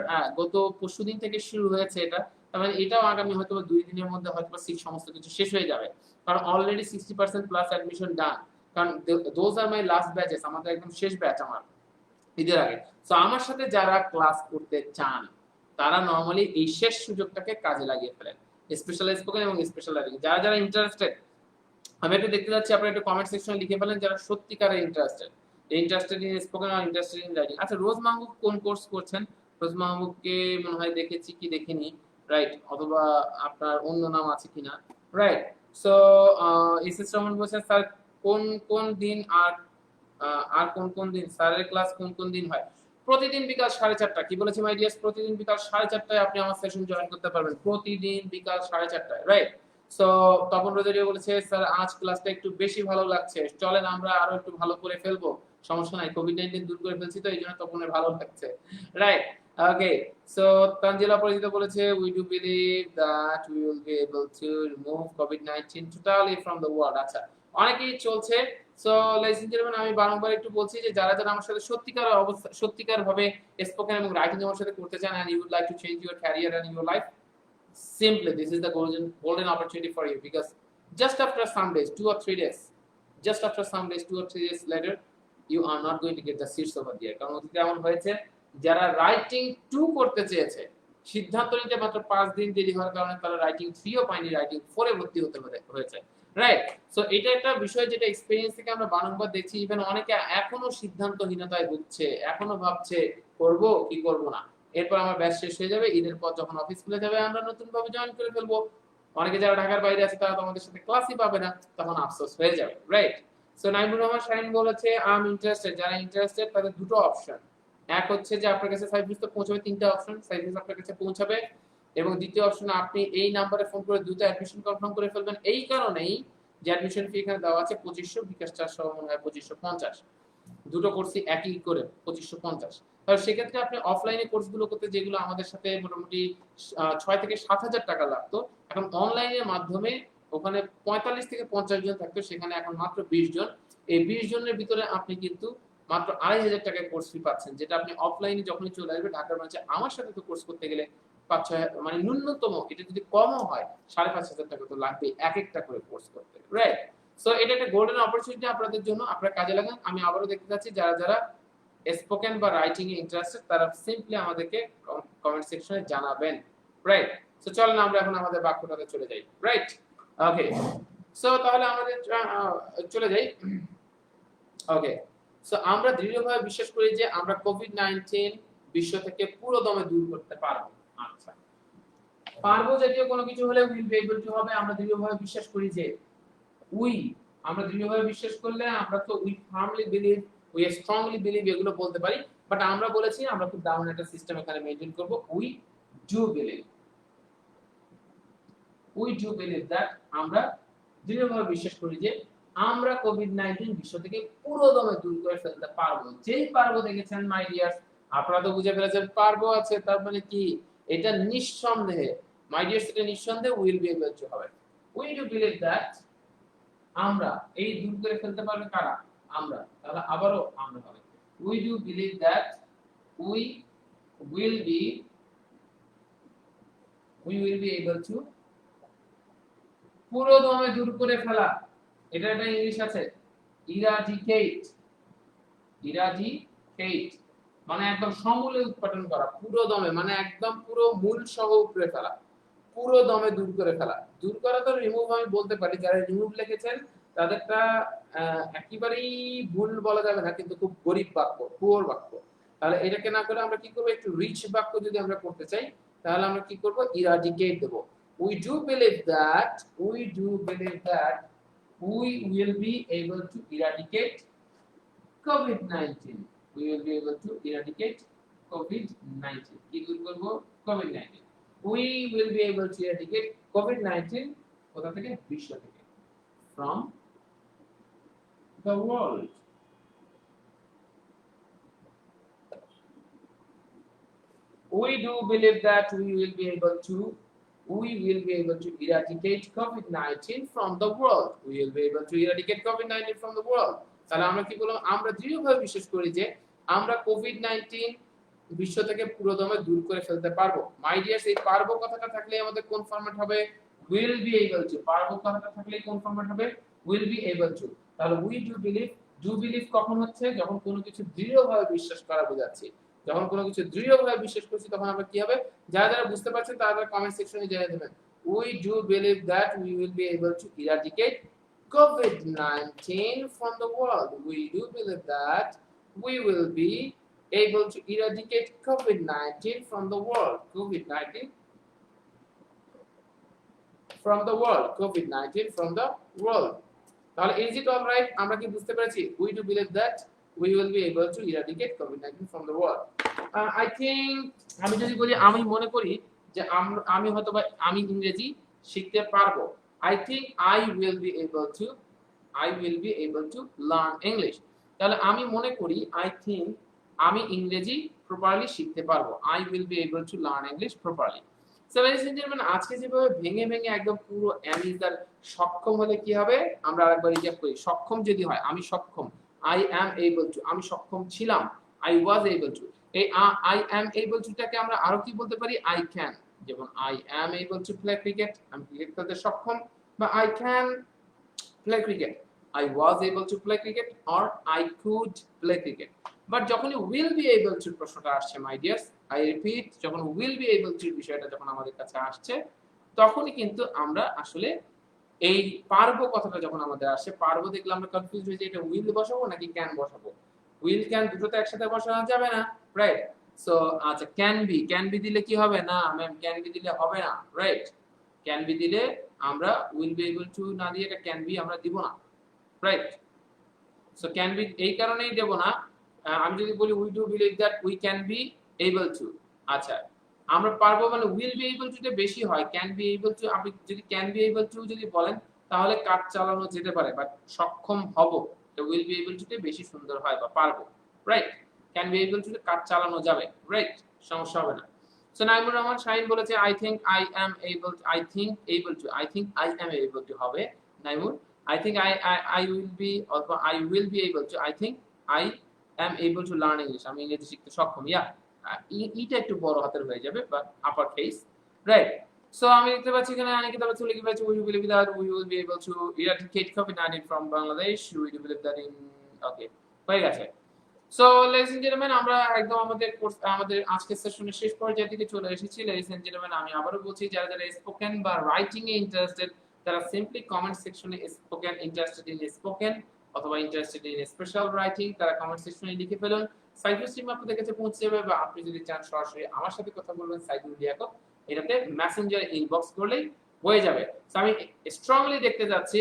গত পরশুদিন থেকে শুরু হয়েছে এটা, তার মানে এটাও আগামী হয়তো 2 দিনের মধ্যে হয়তো সমস্ত কিছু শেষ হয়ে যাবে। কারণ অলরেডি 60% প্লাস অ্যাডমিশন ডান। কারণ those are my last batches, আমাদের একদম শেষ ব্যাচ আমার ঈদের আগে। সো আমার সাথে যারা ক্লাস করতে চান তারা নরমালি এই শেষ সুযোগটাকে কাজে লাগিয়ে ফেলেন। স্পেশাল স্পোকেন এবং স্পেশাল রাইটিং যারা যারা ইন্টারেস্টেড, আমি একটু দেখতে যাচ্ছি আপনারা একটু কমেন্ট সেকশনে লিখে ফেলেন যারা সত্যিকারের interested in spoken are interested in writing. আচ্ছা, রোজ মাহবুব কোন কোর্স করছেন? রোজ মাহবুবকে মনে হয় দেখেছি কি দেখিনি, রাইট? অথবা আপনার অন্য নাম আছে কিনা, রাইট? সো এসএস রহমান বলছেন স্যার কোন কোন দিন আর কোন কোন দিন স্যারের ক্লাস কোন কোন দিন হয়? প্রতিদিন বিকাল 4:30। কি বলেছি মাই ডিয়ার্স? প্রতিদিন বিকাল 4:30 আপনি আমার সেশন জয়েন করতে পারবেন, প্রতিদিন বিকাল 4:30, রাইট? সো তপন রোজারিও বলেছে স্যার আজ ক্লাসটা একটু বেশি ভালো লাগছে, চলেন আমরা আরো একটু ভালো করে ফেলবো। সমস্যা নাই, কোভিড-19 দূর করে ফেলছি তো এইজন্য তপনের ভালো লাগছে, রাইট? ওকে। সো তানজিলা পরিচিত বলেছে we do believe that we will be able to remove COVID-19 totally from the world। আচ্ছা, অনেকেই চলছে। সো ladies and gentlemen, আমি বারংবার একটু বলছি যে যারা যারা আমার সাথে সত্যিকার ভাবে স্পোকেন এবং রাইটিং আমার সাথে করতে চান and you would like to change your career and your life, simply this is the golden opportunity for you, because just after some days, 2 or 3 days later, you are not going to get the seats over there। কারণ অতীতে এমন হয়েছে যারা রাইটিং 2 করতে চেয়েছে, সিদ্ধান্ত নিতে মাত্র 5 দিন দেরি হওয়ার কারণে তারা রাইটিং 3 ও পায়নি, রাইটিং 4 এ ভর্তি হতে হয়েছে, রাইট? সো এটা একটা বিষয় যেটা এক্সপেরিয়েন্স থেকে আমরা বারংবার দেখছি। ইভেন অনেকে এখনো সিদ্ধান্তহীনতায় ভুগছে, এখনো ভাবছে করব কি করব না। এরপর আমার ব্যাচ শেষ হয়ে যাবে, ঈদের পর যখন অফিস খুলে যাবে আমরা নতুন ভাবে জয়েন করে ফেলবো। অনেকে যারা ঢাকার বাইরে আছে তারা তো আমাদের সাথে ক্লাসই পাবে না, তখন আফসোস হয়ে যাবে, রাইট? সো নাইমুর রহমান শাহিন বলেছে আই এম ইন্টারেস্টেড। যারা ইন্টারেস্টেড তাদের দুটো অপশন, এক হচ্ছে যে আপনার কাছে সাইফুস তো পৌঁছাবে, 3টা অপশন, সাইফুস আপনার কাছে পৌঁছাবে, এবং দ্বিতীয় অপশন আপনি এই নাম্বারে ফোন করে দ্রুত অ্যাডমিশন কনফার্ম করে ফেলবেন। এই কারণেই যে অ্যাডমিশন ফি এখানে দেওয়া আছে 2500, বিকাশ চার্জ সহ মনে হয় 2550, দুটো কোর্সই একই করে 2550। তাহলে সেক্ষেত্রে আপনি অফলাইনে কোর্সগুলো করতে যেগুলো আমাদের সাথে মোটামুটি 6 থেকে 7 হাজার টাকা লাগতো, এখন অনলাইনের মাধ্যমে ওখানে 45 থেকে 50 জন থাকতো, সেখানে এখন মাত্র 20 জন। এই 20 জনের ভিতরে আপনি কিন্তু মাত্র 2,500 টাকায় কোর্স ফি পাচ্ছেন, যেটা আপনি অফলাইনে যখনই চলে আসবে ঢাকার ব্রাঞ্চে আমার সাথে তো কোর্স করতে গেলে 5-6 মানে ন্যূনতম এটা যদি কমও হয় 5,500 টাকা তো লাগবে এক একটা করে কোর্স করতে, রাইট? সো এটা একটা গোল্ডেন অপরচুনিটি আপনাদের জন্য, আপনারা কাজে লাগান। আমি আবারও দেখতে চাচ্ছি যারা যারা স্পোকেন বা রাইটিং এ ইন্টারেস্টেড তারা সিম্পলি আমাদেরকে কমেন্ট সেকশনে জানাবেন, রাইট? সো চলেন আমরা এখন আমাদের বাক্যটাতে চলে যাই, রাইট? ওকে, সো তাহলে আমাদের চলে যাই। ওকে, সো আমরা দৃঢ়ভাবে বিশ্বাস করি যে আমরা কোভিড-19 বিশ্ব থেকে পুরো দমে দূর করতে পারবো। আচ্ছা, পারবো জাতীয় কোনো কিছু হলে উইল বি এবল টু হবে। আমরা দৃঢ়ভাবে বিশ্বাস করি যে আমরা দৃঢ়ভাবে বিশ্বাস করলে আমরা তো we firmly believe, we strongly believe এগুলো বলতে পারি, বাট আমরা বলেছি আমরা খুব ডাউন একটা সিস্টেম এখানে মেইনটেইন করব। উই ডু বিলিভ দ্যাট আমরা দৃঢ়ভাবে বিশ্বাস করি যে আমরা কোভিড-19 বিশ্ব থেকে পুরো দমে দূর করে ফেলতে পারবো। যেই পারবো দেখেছেন মাই ডিয়ার্স, আপনারা তো বুঝে ফেলেছেন পারবো আছে তার মানে কি, এটা নিঃসন্দেহে মাই ডিয়ার্স, এটা নিঃসন্দেহে উইল বি এবল টু হবে। উই ডু বিলিভ দ্যাট আমরা এই দূর করে ফেলতে পারবে কারা? আমরা। তাহলে আবারও আমরা হবে। We do believe that we will be able to পুরো দমে দূর করে ফেলা। এটা একটা ইংলিশ আছে, ইরাডিকেট মানে একদম সমূলে উৎপাদন করা, পুরো দমে মানে একদম পুরো মূল সহ উপড়ে ফেলা, পুরো দমে দূর করে ফেলা। দূর করা তো রিমুভ আমি বলতে পারি, যারা রিমুভ লিখেছেন তাদেরটা একেবারেই ভুল বলা যাবে না, কিন্তু খুব গরিব বাক্য, পুয়ার বাক্য। তাহলে এটাকে না করে আমরা কি করব, একটু রিচ বাক্য যদি আমরা করতে চাই তাহলে আমরা কি করব, ইরাডিকেট দেব। we do believe that we will be able to eradicate COVID-19. We will be able to eradicate COVID-19. কি দূর করব? COVID-19. We will be able to eradicate COVID-19 কোথা থেকে? বিশ্ব থেকে, from the world. We do believe that we will be able to eradicate COVID-19 from the world. We will be able to eradicate COVID-19 from the world. তাহলে আমরা কি বললাম? আমরা দৃঢ়ভাবে বিশ্বাস করি যে আমরা কোভিড-19 বিশ্ব থেকে পুরোদমে দূর করে ফেলতে পারবো। মাই ডিয়ার্স, এই পারবো কথাটা থাকলে আমাদের কোন ফরম্যাট হবে? will be able to। পারবো কথাটা থাকলে কোন ফরম্যাট হবে? will be able to। তাহলে we do believe কখন হচ্ছে? যখন কোনো কিছু দৃঢ়ভাবে বিশ্বাস করা বোঝাচ্ছে। যখন কোনো কিছু দৃঢ়ভাবে বিশ্বাস করছি তখন আমরা কি হবে? যারা যারা বুঝতে পারছেন তারা কমেন্ট সেকশনে জানিয়ে দেবেন। We do believe that we will be able to eradicate COVID-19 from the world. We do believe that we will be able to eradicate COVID-19 from the world. COVID-19 from the world. COVID-19 from the world. তাহলে is it all right? আমরা কি বুঝতে পেরেছি? We do believe that we will be able to eradicate COVID-19 from the world. I think আমি যদি বলি, আমি মনে করি যে আমি হয়তোবা আমি ইংরেজি শিখতে পারবো। I think I will be able to learn English. তাহলে আমি মনে করি I think আমি ইংরেজি প্রপারলি শিখতে পারবো। I will be able to learn English properly. So ladies and gentlemen, আজকে যেভাবে ভেঙে ভেঙে একদম পুরো অ্যামিজার সক্ষম হলে কি হবে আমরা আরেকবার রিক্যাপ করি। সক্ষম যদি হয়, আমি সক্ষম, I am able to, আমি সক্ষম ছিলাম, I was able to। এই I am able to টাকে আমরা আরো কি বলতে পারি? I can। যেমন I am able to play cricket, আমি ক্রিকেট খেলতে সক্ষম, বা I can play cricket, I was able to play cricket, or I could play cricket। But যখনই will be able to প্রশ্নটা আসছে মাই ডিয়ার্স, I repeat, যখন will be able to বিষয়টা যখন আমাদের কাছে আসছে তখনই কিন্তু আমরা আসলে এই পারবো কথাটা যখন আমাদের আসে, পারবো দেখলে আমরা কনফিউজ হয়ে যাই, এটা will বসাবো নাকি can বসাবো। will can দুটো তো একসাথে বসানো যাবে না, রাইট? সো আচ্ছা, can be দিলে কি হবে? না ম্যাম, can be দিলে হবে না, রাইট? can be দিলে আমরা will be able to না দিয়ে এটা can be আমরা দিব না, রাইট? সো can be এই কারণেই দেব না। আমি যদি বলি we do believe that we can be able to, আচ্ছা আমরা পারবো মানে will be able to টা বেশি হয়, can be able to আপনি যদি can be able to যদি বলেন তাহলে কাজ চালানো যেতে পারে, বাট সক্ষম হব তো will be able to টা বেশি সুন্দর হয়, বা পারবো, right? can be able to কাজ চালানো যাবে, রাইট? সমস্যা হবে না। সো নাইমুর রহমান শাহিন বলেছে I think I am able I am able to হবে Naimur I think I will be অথবা I will be able to I think I am able to learn English আমি ইংরেজি শিখতে সক্ষম ইয়া ইটা একটু বড় হাতের হয়ে যাবে but upper case right so আমি দেখতে পাচ্ছি এখানে অনেকটা বাচ্চা লিখে পাচ্ছি we believe that we will be able to eradicate COVID-19 from Bangladesh we do believe that in okay হয়ে গেছে সো লেডিস এন্ড জেন্টলম্যান আমরা একদম আমাদের আজকের সেশনের শেষ পর্যায়ের দিকে চলে এসেছি লেডিস এন্ড জেন্টলম্যান আমি আবারো বলছি যারা যারা স্পোকেন বা রাইটিং এ ইন্টারেস্টেড তারা সিম্পলি কমেন্ট সেকশনে স্পোকেন ইন্টারেস্টেড ইন স্পোকেন অথবা ইন্টারেস্টেড ইন স্পেশাল রাইটিং তারা কমেন্ট সেকশনে লিখে ফেলুন সাইফুল স্ট্রিম আপনাদের কাছে পৌঁছে যাবে বা আপনি যদি চান সরাসরি আমার সাথে কথা বলবেন সাইফুল লিয়াকত এটাতে মেসেঞ্জার ইনবক্স করলেই হয়ে যাবে সো আমি স্ট্রংলি দেখতে যাচ্ছি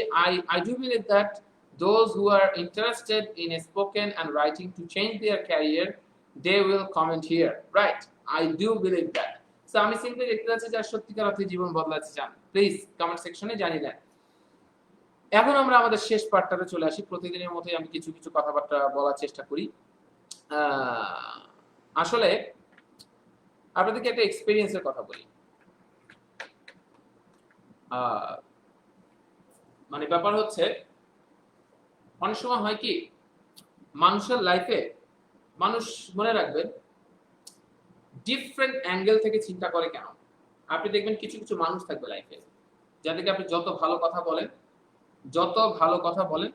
I do believe that those who are interested in spoken and writing to change their career they will comment here right I do believe that so আমি সিম্পলি দেখতে যাচ্ছি যারা সত্যিকার অর্থে জীবন বদলাতে চান প্লিজ কমেন্ট সেকশনে জানিয়ে দেন এখন আমরা আমাদের শেষ পার্টটাতে চলে আসি প্রতিদিনের মতোই আমি কিছু কিছু কথাবার্তা বলার চেষ্টা করি আসলে আপনাদেরকে একটা এক্সপেরিয়েন্সের কথা বলি মানে ব্যাপার হচ্ছে অনেক সময় হয় কি মানুষের লাইফে মানুষ মনে রাখবেন ডিফারেন্ট অ্যাঙ্গেল থেকে চিন্তা করে কেন আপনি দেখবেন কিছু কিছু মানুষ থাকবে লাইফে যাদেরকে আপনি যত ভালো কথা বলেন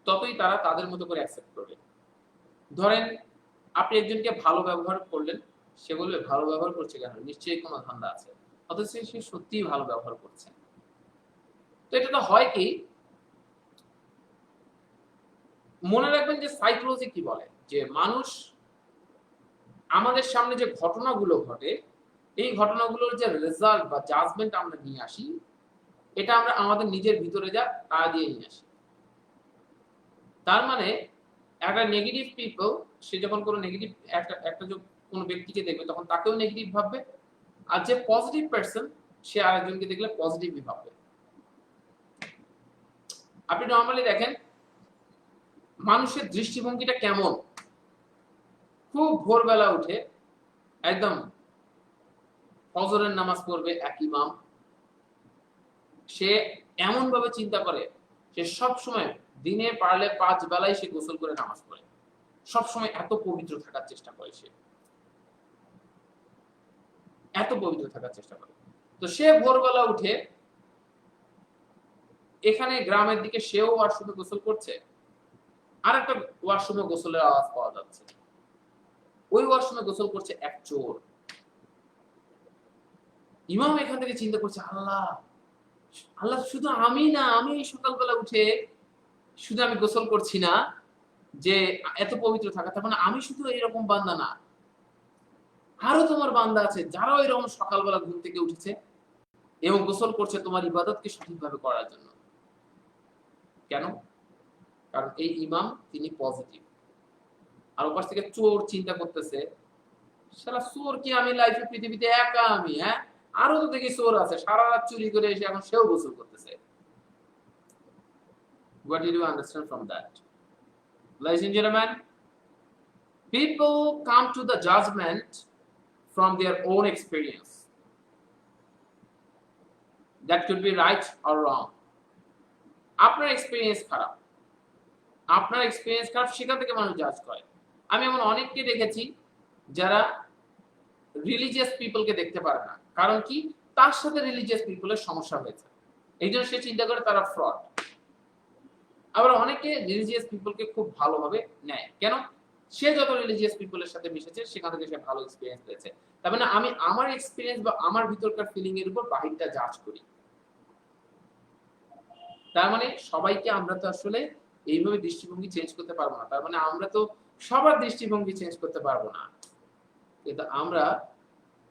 ততই তারা তাদের মতো করে অ্যাকসেপ্ট করবে ধরেন আপনি একজনকে ভালো ব্যবহার করলেন সে বলবে ভালো ব্যবহার করছে কেন নিশ্চয়ই কোনো ধান্দা আছে অথচ সে সত্যিই ভালো ব্যবহার করছে তো এটা তো হয় কি মনে রাখবেন যে সাইকোলজি কি বলে যে মানুষ আমাদের সামনে যে ঘটনাগুলো ঘটে এই ঘটনাগুলোর যে রেজাল্ট বা জাজমেন্ট আমরা নিয়ে আসি এটা আমরা আমাদের নিজের ভিতরে যা তা দিয়ে নিয়ে আসি তার মানে একটা নেগেটিভ পিপল সে যখন কোনো নেগেটিভ একটা কোনো ব্যক্তিকে দেখবে তখন তাকেও নেগেটিভ ভাববে আর যে পজিটিভ পারসন সে আরেকজনকে দেখলে পজিটিভই ভাববে আপনি নরমালি দেখেন মানুষের দৃষ্টিভঙ্গিটা কেমন খুব ভোরবেলা উঠে একদম ফজরের নামাজ পড়বে এক ইমাম সে এমন ভাবে চিন্তা করে সে সব সময় দিনে পারলে 5 বেলায় সে গোসল করে নামাজ পড়ে সব সময় এত পবিত্র থাকার চেষ্টা করে সে তো সে ভোরবেলা উঠে এখানে গ্রামের দিকে সেও ওয়াশরুমে গোসল করছে আর একটা ওয়াশরুমে গোসলের আওয়াজ পাওয়া যাচ্ছে ওই ওয়াশরুমে গোসল করছে এক চোর ইমাম এখান থেকে চিন্তা করছে আল্লাহ শুধু আমি না আমি সকালবেলা উঠে শুধু আমি গোসল করছি না যে এত পবিত্র থাকা তার মানে আমি শুধু এরকম বান্দা না আরো তোমার বান্দা আছে যারাও এরকম সকালবেলা ঘুম থেকে উঠেছে এবং গোসল করছে তোমার ইবাদতকে সঠিকভাবে করার জন্য কেন কারণ এই ইমাম তিনি পজিটিভ আর ওপাশ থেকে চোর চিন্তা করতেছে শালা চোর কি আমি লাইফে পৃথিবীতে একা আমি আরো তো দেখি চোর আছে সারা রাত চুরি করে এসে এখন সেও গোসল করতেছে What did you understand from that? Ladies and gentlemen, people come to the judgment from their own experience. That could be right or wrong. আপনার এক্সপেরিয়েন্স খারাপ সেখান থেকে মানুষ জাজ করে আমি এমন অনেককে দেখেছি যারা রিলিজিয়াস পিপলকে দেখতে পারে না কারণ কি তার সাথে রিলিজিয়াস পিপলের সমস্যা হয়েছে এই জন্য সে চিন্তা করে তারা ফ্রড আবার অনেকে রিলিজিয়াস পিপলকে খুব ভালোভাবে নেয় কেন সে যত রিলিজিয়াস পিপলের সাথে মিশেছে সেখান থেকে সে ভালো এক্সপেরিয়েন্স পেয়েছে তার মানে আমি আমার এক্সপেরিয়েন্স বা আমার ভিতরকার ফিলিং এর উপর বাহিরটা জাজ করি তার মানে সবাইকে আমরা তো আসলে এইভাবে দৃষ্টিভঙ্গি চেঞ্জ করতে পারবো না তার মানে আমরা তো সবার দৃষ্টিভঙ্গি চেঞ্জ করতে পারবো না কিন্তু আমরা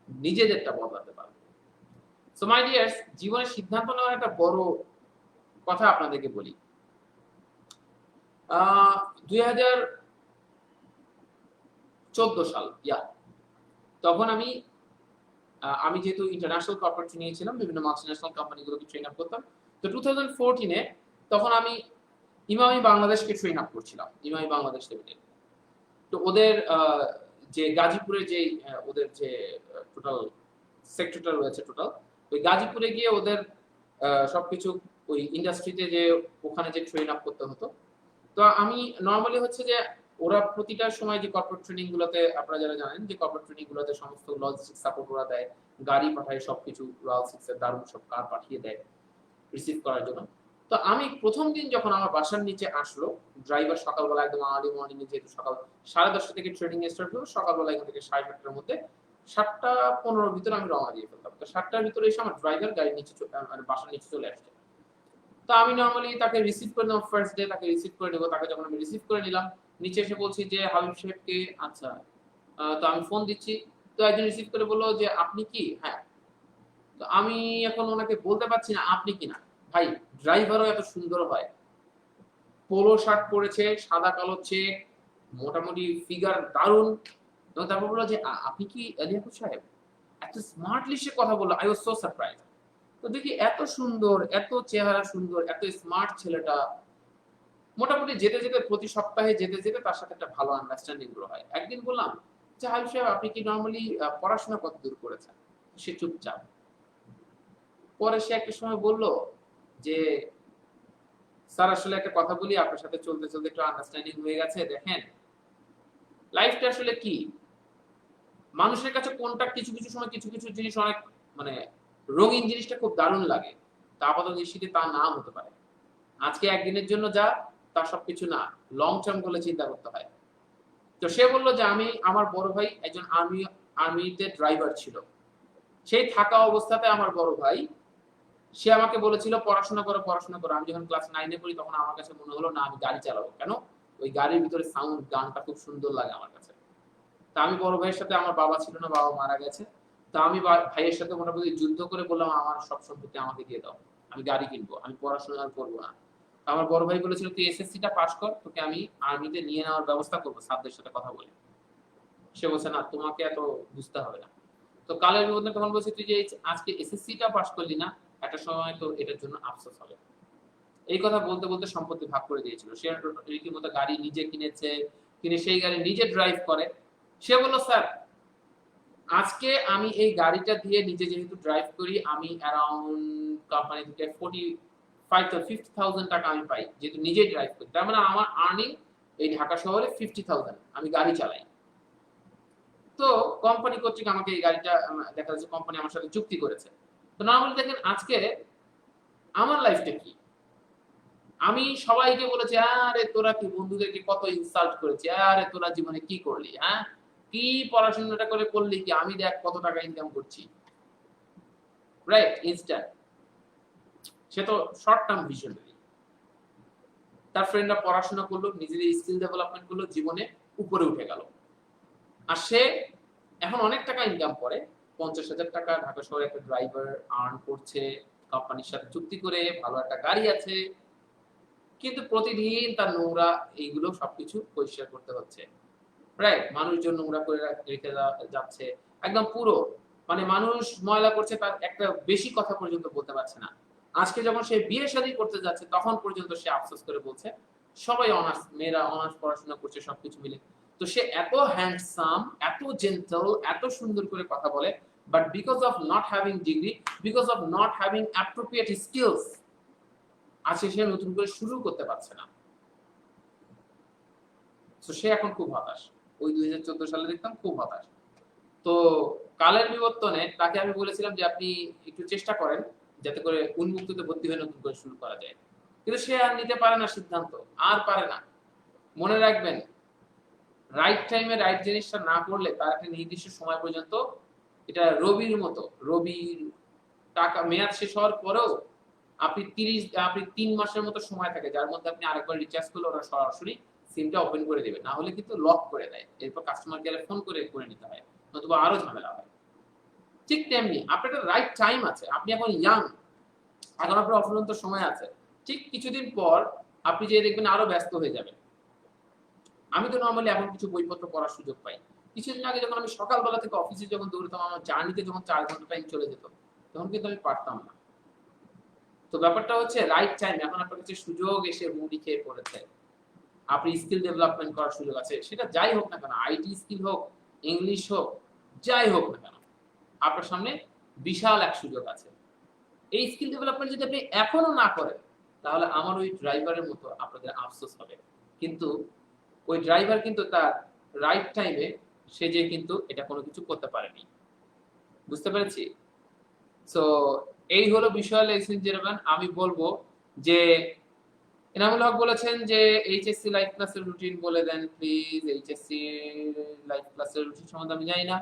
নিজেদেরটা বদলাতে পারবো সো মাই ডিয়ার্স জীবনে সিদ্ধান্ত নেওয়ার একটা বড় কথা আপনাদেরকে বলি 2014 সাল তখন আমি যেহেতু ইন্টারন্যাশনাল কর্পোরেট নিয়েছিলাম বিভিন্ন মাল্টিন্যাশনাল কোম্পানিগুলোকে ট্রেন আপ করতাম তো 2014 তখন আমি ইমামি বাংলাদেশকে ট্রেন আপ করছিলাম ইমামি বাংলাদেশ লিমিটেড তো ওদের যে গাজীপুরে যে ওদের যে টোটাল সেক্টরটা রয়েছে টোটাল, ওই গাজীপুরে গিয়ে ওদের সবকিছু ওই ইন্ডাস্ট্রিতে যে ওখানে যে ট্রেন আপ করতে হতো। তো আমি নরমালি হচ্ছে যে ওরা প্রতিটা সময় যে কর্পোরেট ট্রেনিং গুলোতে, আপনারা যারা জানেন যে কর্পোরেট ট্রেনিং গুলোতে সমস্ত লজিস্টিক সাপোর্ট ওরা দেয়, গাড়ি পাঠায়, সবকিছু রয়্যাল সিক্সের দারুণ সব কার পাঠিয়ে দেয় রিসিভ করার জন্য। তো আমি প্রথম দিন যখন আমার বাসার নিচে আসলো, ড্রাইভার সকালবেলা একদম আর্লি মর্নিং এ, যেহেতু সকাল 10:30 থেকে ট্রেনিং স্টার্ট হলো, সকালবেলা এখান থেকে 7:30টার মধ্যে 7:15 ভিতরে আমি রওনা দিয়ে ফেলতাম। তো 7টার ভিতরে এসে আমার ড্রাইভার গাড়ির নিচে মানে বাসার নিচে চলে আসছে। তো আমি নরমালি তাকে রিসিভ করে নেব, ফার্স্ট ডে তাকে রিসিভ করে নেব। তাকে যখন আমি রিসিভ করে নিলাম, নিচে এসে বলছি যে হাবিব সাহেবকে, আচ্ছা তো আমি ফোন দিচ্ছি। তো একজন রিসিভ করে বলল যে আপনি কি? হ্যাঁ। তো আমি এখন ওনাকে বলতে পারছি না আপনি কি না। ভাই, ড্রাইভারও এত সুন্দর হয়, পোলো শার্ট পরেছে, সাদা কালো চেক, মোটামুটি ফিগার দারুন। এবং তারপর বললো যে আপনি কি আলিয়াকুর সাহেব? এত স্মার্টলি সে কথা বললো, আই ওয়াজ সো সারপ্রাইজ। তো দেখি এত সুন্দর, এত চেহারা সুন্দর, এত স্মার্ট ছেলেটা। মোটামুটি যেতে যেতে, প্রতি সপ্তাহে যেতে যেতে তার সাথে একটা ভালো আন্ডারস্ট্যান্ডিং গ্রো হয়। একদিন বললাম যে হাবিব সাহেব আপনি কি নরমালি পড়াশোনা কত দূর করেছেন? সে চুপচাপ। পরে সে একটা সময় বলল যে স্যার আসলে একটা কথা বলি, আপনার সাথে চলতে চলতে একটু আন্ডারস্ট্যান্ডিং হয়ে গেছে। দেখেন লাইফটা আসলে কি, মানুষের কাছে কোনটা কিছু কিছু সময় কিছু কিছু জিনিস অনেক মানে রঙিন জিনিসটা খুব দারুণ লাগে, তা আপাতত দৃষ্টিতে তা নাও হতে পারে। আজকে একদিনের জন্য যা, তা সবকিছু না, লং টার্ম বলে চিন্তা করতে হয়। তো সে বলল যে আমি, আমার বড় ভাই একজন আর্মিতে ড্রাইভার ছিল। সেই থাকা অবস্থাতে আমার বড় ভাই, সে আমাকে বলেছিল পড়াশোনা করো পড়াশোনা করো। আমি যখন ক্লাস 9 এ পড়ি তখন আমার কাছে মনে হলো না আমি গাড়ি চালাবো। কেন? ওই গাড়ির ভিতরে সাউন্ড, গানটা খুব সুন্দর লাগে আমার কাছে। তা আমি বড় ভাইয়ের সাথে, আমার বাবা ছিল না, বাবা মারা গেছে। তা আমি ভাইয়ের সাথে মোটামুটি যুদ্ধ করে বললাম আমার সব সম্পত্তি আমাকে দিয়ে দাও, আমি গাড়ি কিনবো, আমি পড়াশোনা আর করবো না। তা আমার বড় ভাই বলেছিল তুই এসএসসিটা পাস কর, তোকে আমি আর্মিতে নিয়ে নেওয়ার ব্যবস্থা করবো স্যারদের সাথে কথা বলে। সে বলছে না তোমাকে এত বুঝতে হবে না। তো কালের বিবর্তনে তখন বলছে তুই যে আজকে এসএসসিটা পাস করলি না, একটা সময় তো এটার জন্য আফসোস হবে। এই কথা বলতে বলতে সম্পত্তি ভাগ করে দিয়েছিল। সে রীতিমতো গাড়ি নিজে কিনেছে, কিনে সেই গাড়ি নিজে ড্রাইভ করে। সে বলল স্যার আজকে আমি এই গাড়িটা দিয়ে নিজে যেহেতু ড্রাইভ করি, আমি অ্যারাউন্ড কোম্পানি থেকে 45,000 টাকা আমি পাই, যেহেতু নিজেই ড্রাইভ করি। তার মানে আমার আর্নিং এই ঢাকা শহরে 50,000, আমি গাড়ি চালাই। তো কোম্পানি কর্তৃক আমাকে এই গাড়িটা দেখা যাচ্ছে কোম্পানি আমার সাথে চুক্তি করেছে। তো নরমালি দেখেন আজকে আমার লাইফটা কি, আমি সবাইকে বলেছি আরে তোরা কি বন্ধুদেরকে কত ইনসাল্ট করেছি, আরে তোরা জীবনে কি করলি, হ্যাঁ কি পড়াশোনাটা করে করলি কি, আমি দেখ কত টাকা ইনকাম করছি, রাইট? ইনস্ট্যান্ট। সে তো শর্ট টার্ম ভিশনারি। তার ফ্রেন্ডরা পড়াশোনা করলো, নিজেদের স্কিল ডেভেলপমেন্ট করলো, জীবনে উপরে উঠে গেল। আর সে এখন অনেক টাকা ইনকাম করে, 50,000 টাকা ঢাকা শহরে একটা ড্রাইভার আর্ন করছে, কোম্পানির সাথে চুক্তি করে, ভালো একটা গাড়ি আছে। কিন্তু প্রতিদিন তার নোংরা এইগুলো সবকিছু পরিষ্কার করতে হচ্ছে, রাইট? মানুষজন নোংরা করে রেখে যাচ্ছে একদম পুরো, মানে মানুষ ময়লা করছে, তার একটা বেশি কথা পর্যন্ত বলতে পারছে না। আজকে যখন সে বিয়ে শাদী করতে যাচ্ছে তখন পর্যন্ত সে আফসোস করে বলছে সবাই অনার্স, মেয়েরা অনার্স পড়াশোনা করছে সবকিছু মিলে। তো সে এত হ্যান্ডসাম, এত জেন্টল, এত সুন্দর করে কথা বলে, but because of not having degree, because of not having appropriate skills, আজকে সে নতুন করে শুরু করতে পারছে না। তো সে এখন খুব হতাশ। ওই 2014 সালে দেখতাম খুব হতাশ। তো কালের বিবর্তনে তাকে আমি বলেছিলাম যে আপনি একটু চেষ্টা করেন যাতে করে উন্মুক্ততে ভর্তি হয়ে নতুন করে শুরু করা যায়। কিন্তু সে আর নিতে পারে না সিদ্ধান্ত, আর পারে না। মনে রাখবেন রাইট টাইমে রাইট জিনিসটা না করলে তার একটা নির্দিষ্ট সময় পর্যন্ত, এটা রবির মতো, রবির টাকা মেয়াদ শেষ হওয়ার পরেও আপনি 3 মাসের মতো সময় থাকে যার মধ্যে আপনি আরেকবার রিচার্জ করলে ওরা সরাসরি সিমটা ওপেন করে দেবে, না হলে কিন্তু লক করে দেয়, এরপর কাস্টমার কেয়ারে ফোন করে করে নিতে হয়, নতুবা আরো ঝামেলা হয়। ঠিক তেমনি আপনার একটা রাইট টাইম আছে, আপনি এখন ইয়াং, এখন আপনার অফুরন্ত সময় আছে। ঠিক কিছুদিন পর আপনি যে দেখবেন আরো ব্যস্ত হয়ে যাবেন। আমি তো নরমালি এখন কিছু বইপত্র পড়ার সুযোগ পাই। কিছুদিন আগে যখন আমি সকালবেলা থেকে অফিসে যখন দৌড়তাম, আমার জার্নিতে যখন 4 ঘন্টা টাইম চলে যেত, তখন কিন্তু আমি পারতাম না। তো ব্যাপারটা হচ্ছে রাইট টাইম, এখন আপনার কাছে সুযোগ এসে মুড়ি খেয়ে পড়েছে, আপনি স্কিল ডেভেলপমেন্ট করার সুযোগ আছে, সেটা যাই হোক না কেন, আইটি স্কিল হোক, ইংলিশ হোক, যাই হোক না কেন, আপনার সামনে বিশাল এক সুযোগ আছে। এই স্কিল ডেভেলপমেন্ট যদি আপনি এখনো না করেন, তাহলে আমার ওই ড্রাইভারের মতো আপনাদের আফসোস হবে। কিন্তু ওই ড্রাইভার কিন্তু তার রাইট টাইমে সে যে কিন্তু এটা কোনো কিছু করতে পারেনি। বুঝতে পেরেছি? সো এই হলো বিষয় লেডিস এন্ড জেন্টলম্যান। আমি বলবো যে এনামুল হক বলেছেন যে এইচএসসি লাইভ ক্লাসের রুটিন বলে দেন প্লিজ। এইচএসসি লাইভ ক্লাসের রুটিন সম্বন্ধে আমি জানি না।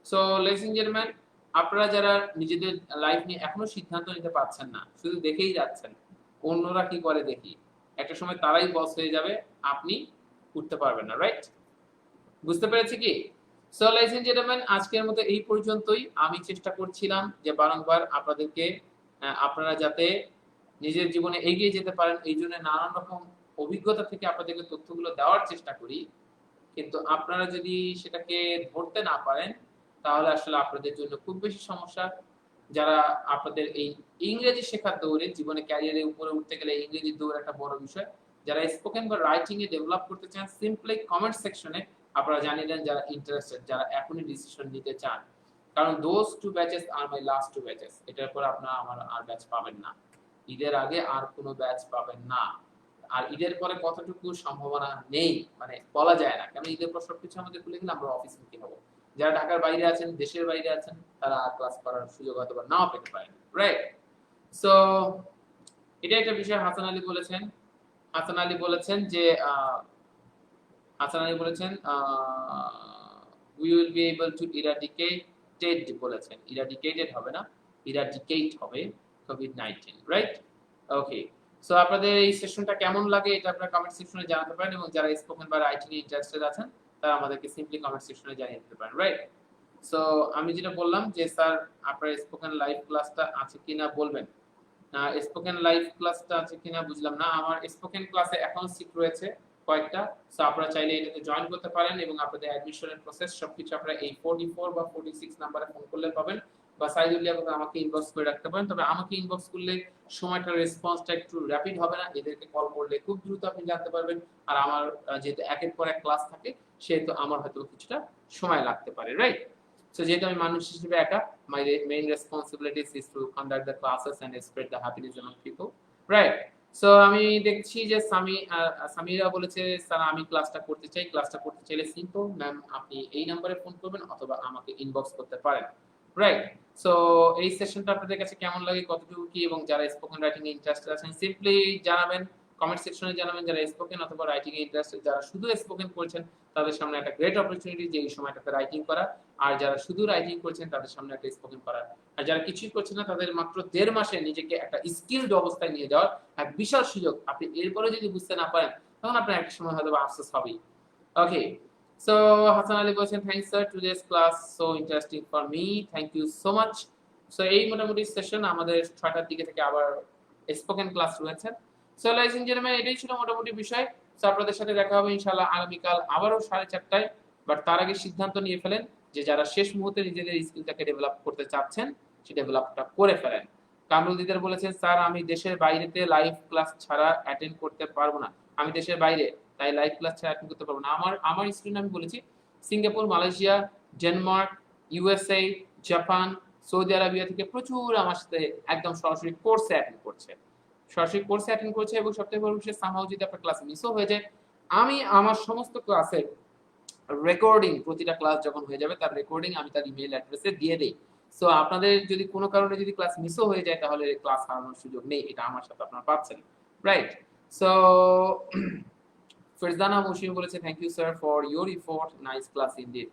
সো লেডিস এন্ড জেন্টলম্যান, আপনারা যারা নিজেদের লাইফ নিয়ে এখনো সিদ্ধান্ত নিতে পারছেন না, শুধু দেখেই যাচ্ছেন অন্যরা কি করে দেখি, একটা সময় তারাই বস হয়ে যাবে, আপনি উঠতে পারবেন না, রাইট? বুঝতে পেরেছি কি? সো লেডিস এন্ড জেন্টলম্যান, আজকের মতো এই পর্যন্তই। আমি চেষ্টা করছিলাম যে বারংবার আপনাদেরকে আপনারা যাতে নিজের জীবনে এগিয়ে যেতে পারেন, এই জন্য নানান রকম অভিজ্ঞতা থেকে আপনাদেরকে তথ্যগুলো দেওয়ার চেষ্টা করি। কিন্তু আপনারা যদি সেটাকে ধরতে না পারেন, তাহলে আসলে আপনাদের জন্য খুব বেশি সমস্যা। যারা আপনাদের এই ইংরেজি শেখার দৌড়ে জীবনে ক্যারিয়ারে উপরে উঠতে গেলে ইংরেজির দৌড় একটা বড় বিষয়। যারা স্পোকেন বা রাইটিং এ ডেভেলপ করতে চান, সিম্পলি কমেন্ট সেকশনে আপনারা জানিয়ে দেন যারা ইন্টারেস্টেড, যারা এখনই ডিসিশন নিতে চান। কারণ those two batches are my last two batches. এটার পর আপনারা আমার আর ব্যাচ পাবেন না। ঈদের আগে আর কোনো ব্যাচ পাবেন না। আর ঈদের পরে কতটুকু সম্ভাবনা নেই মানে বলা যায় না, কারণ ঈদের পর সবকিছু আমাদের খুলে গেলে আমরা অফিস মুখী হবো। যারা ঢাকার বাইরে আছেন, দেশের বাইরে আছেন, তারা ক্লাস করার সুযোগ হয়তো বা নাও পেতে পারেন, রাইট? সো এটা একটা বিষয় হাসান আলী বলেছেন। হাসান আলী বলেছেন যে হাসান আলী বলেছেন we will be able to eradicate বলেছেন, eradicated হবে না, eradicate হবে COVID-19, রাইট? ওকে। সো আপনাদের এই সেশনটা কেমন লাগে এটা আপনারা কমেন্ট সেকশনে জানাতে পারেন, এবং যারা স্পোকেন বা রাইটিং এ ইন্টারেস্টেড আছেন তারা আমাদেরকে সিম্পলি কমেন্ট সেকশনে জানিয়ে দিতে পারেন, রাইট? সো আমি যেটা বললাম যে স্যার আপনার স্পোকেন লাইভ ক্লাসটা আছে কিনা বলবেন। স্পোকেন লাইভ ক্লাসটা আছে কিনা বুঝলাম না। আমার স্পোকেন ক্লাসে এখন সিট রয়েছে কয়েকটা। সো আপনারা চাইলে এটাতে জয়েন করতে পারেন, এবং আপনাদের অ্যাডমিশনের প্রসেস সবকিছু আপনারা এই 44 বা 46 নম্বরে ফোন করলে পাবেন, বা সাইদুল্লাহ কথা আমাকে ইনবক্স করে রাখতে পারেন। তবে আমাকে ইনবক্স করলে সময়টা রেসপন্সটা একটু র‍্যাপিড হবে না, এদেরকে কল করলে খুব দ্রুত আপনি জানতে পারবেন। আর আমার যেহেতু একের পর এক ক্লাস থাকে, সেহেতু আমার হয়তো কিছুটা সময় লাগতে পারে, রাইট? So যেহেতু আমি মানুষ হিসেবে একা, my main responsibilities is to conduct the classes and spread the happiness among people, right? So আমি দেখছি যে সামিরা বলেছে স্যার আমি ক্লাসটা করতে চাই। ক্লাসটা করতে চাইলে সিম্পল ম্যাম আপনি এই নম্বরে ফোন করবেন অথবা আমাকে ইনবক্স করতে পারেন, রাইট? সো এই সেশনটা আপনাদের কাছে কেমন লাগে, কতটুকু কি, এবং যারা স্পোকেন রাইটিং এ ইন্টারেস্টেড আছেন সিম্পলি জানাবেন, কমেন্ট সেকশনে জানাবেন। যারা স্পোকেন অথবা রাইটিং এ ইন্টারেস্টেড, যারা শুধু স্পোকেন করছেন তাদের সামনে একটা গ্রেট অপরচুনিটি যে এই সময়টাতে রাইটিং করা। আর যারা শুধু রাইটিং করছেন তাদের সামনে একটা স্পোকেন করার। আর যারা কিছুই করছেন না তাদের মাত্র 1.5 মাসে নিজেকে একটা স্কিলড অবস্থায় নিয়ে যাওয়ার এক বিশাল সুযোগ। আপনি এরপরে যদি বুঝতে না পারেন তখন আপনার একটা সময় হয়তো আফসোস হবেই। ওকে। সো হাসান আলী বলছেন thanks sir, today's class so interesting for me, thank you so much. So এই মোটামুটি সেশন আমাদের 6টার দিকে থেকে আবার স্পোকেন ক্লাস রয়েছে। সো লাইস এন্ড জেন্টলম্যান, এটাই ছিল মোটামুটি বিষয়। সো আপনাদের সাথে দেখা হবে ইনশাআল্লাহ আগামীকাল আবারও 4:30টায়। বাট তার আগে সিদ্ধান্ত নিয়ে ফেলেন যে যারা শেষ মুহূর্তে নিজেদের স্কিলটাকে ডেভেলপ করতে চাচ্ছেন সেই ডেভেলপটা করে ফেলেন। কামরুল দিদার বলেছেন স্যার আমি দেশের বাইরেতে লাইভ ক্লাস ছাড়া অ্যাটেন্ড করতে পারবো না। আমি দেশের বাইরে, তাই লাইভ ক্লাস ছাড়া অ্যাটেন্ড করতে পারবো না। আমার স্ক্রিনে আমি বলেছি Singapore, Malaysia, Denmark, USA, Japan, Saudi Arabia থেকে প্রচুর আমার সাথে একদম সরাসরি কোর্সে অ্যাটেন্ড করছে। সরাসরি কোর্সে অ্যাটেন্ড করছে, এবং সবথেকে বড় বিষয় সামহাও যদি আপনার ক্লাস মিসও হয়ে যায়, আমি আমার সমস্ত ক্লাসের রেকর্ডিং, প্রতিটা ক্লাস যখন হয়ে যাবে তার রেকর্ডিং আমি তার ইমেইল অ্যাড্রেসে দিয়ে দেই। সো আপনাদের যদি কোনো কারণে যদি ক্লাস মিসও হয়ে যায় তাহলে ক্লাস হারানোর সুযোগ নেই, এটা আমার সাথে আপনারা পাচ্ছেন, রাইট? সো ফেরজানা মুশিম বলেছে thank you sir for your effort, nice class indeed.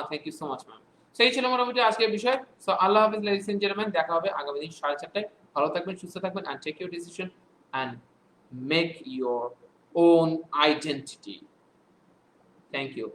Thank you so much ma'am. সেই ছিল মোটামুটি আজকের বিষয়। সো আল্লাহ হাফেজ লেডিস এন্ড জেন্টলম্যান, দেখা হবে আগামী দিন 4:30টায়। ভালো থাকবেন, সুস্থ থাকবেন, and take your decision and make your own identity. Thank you.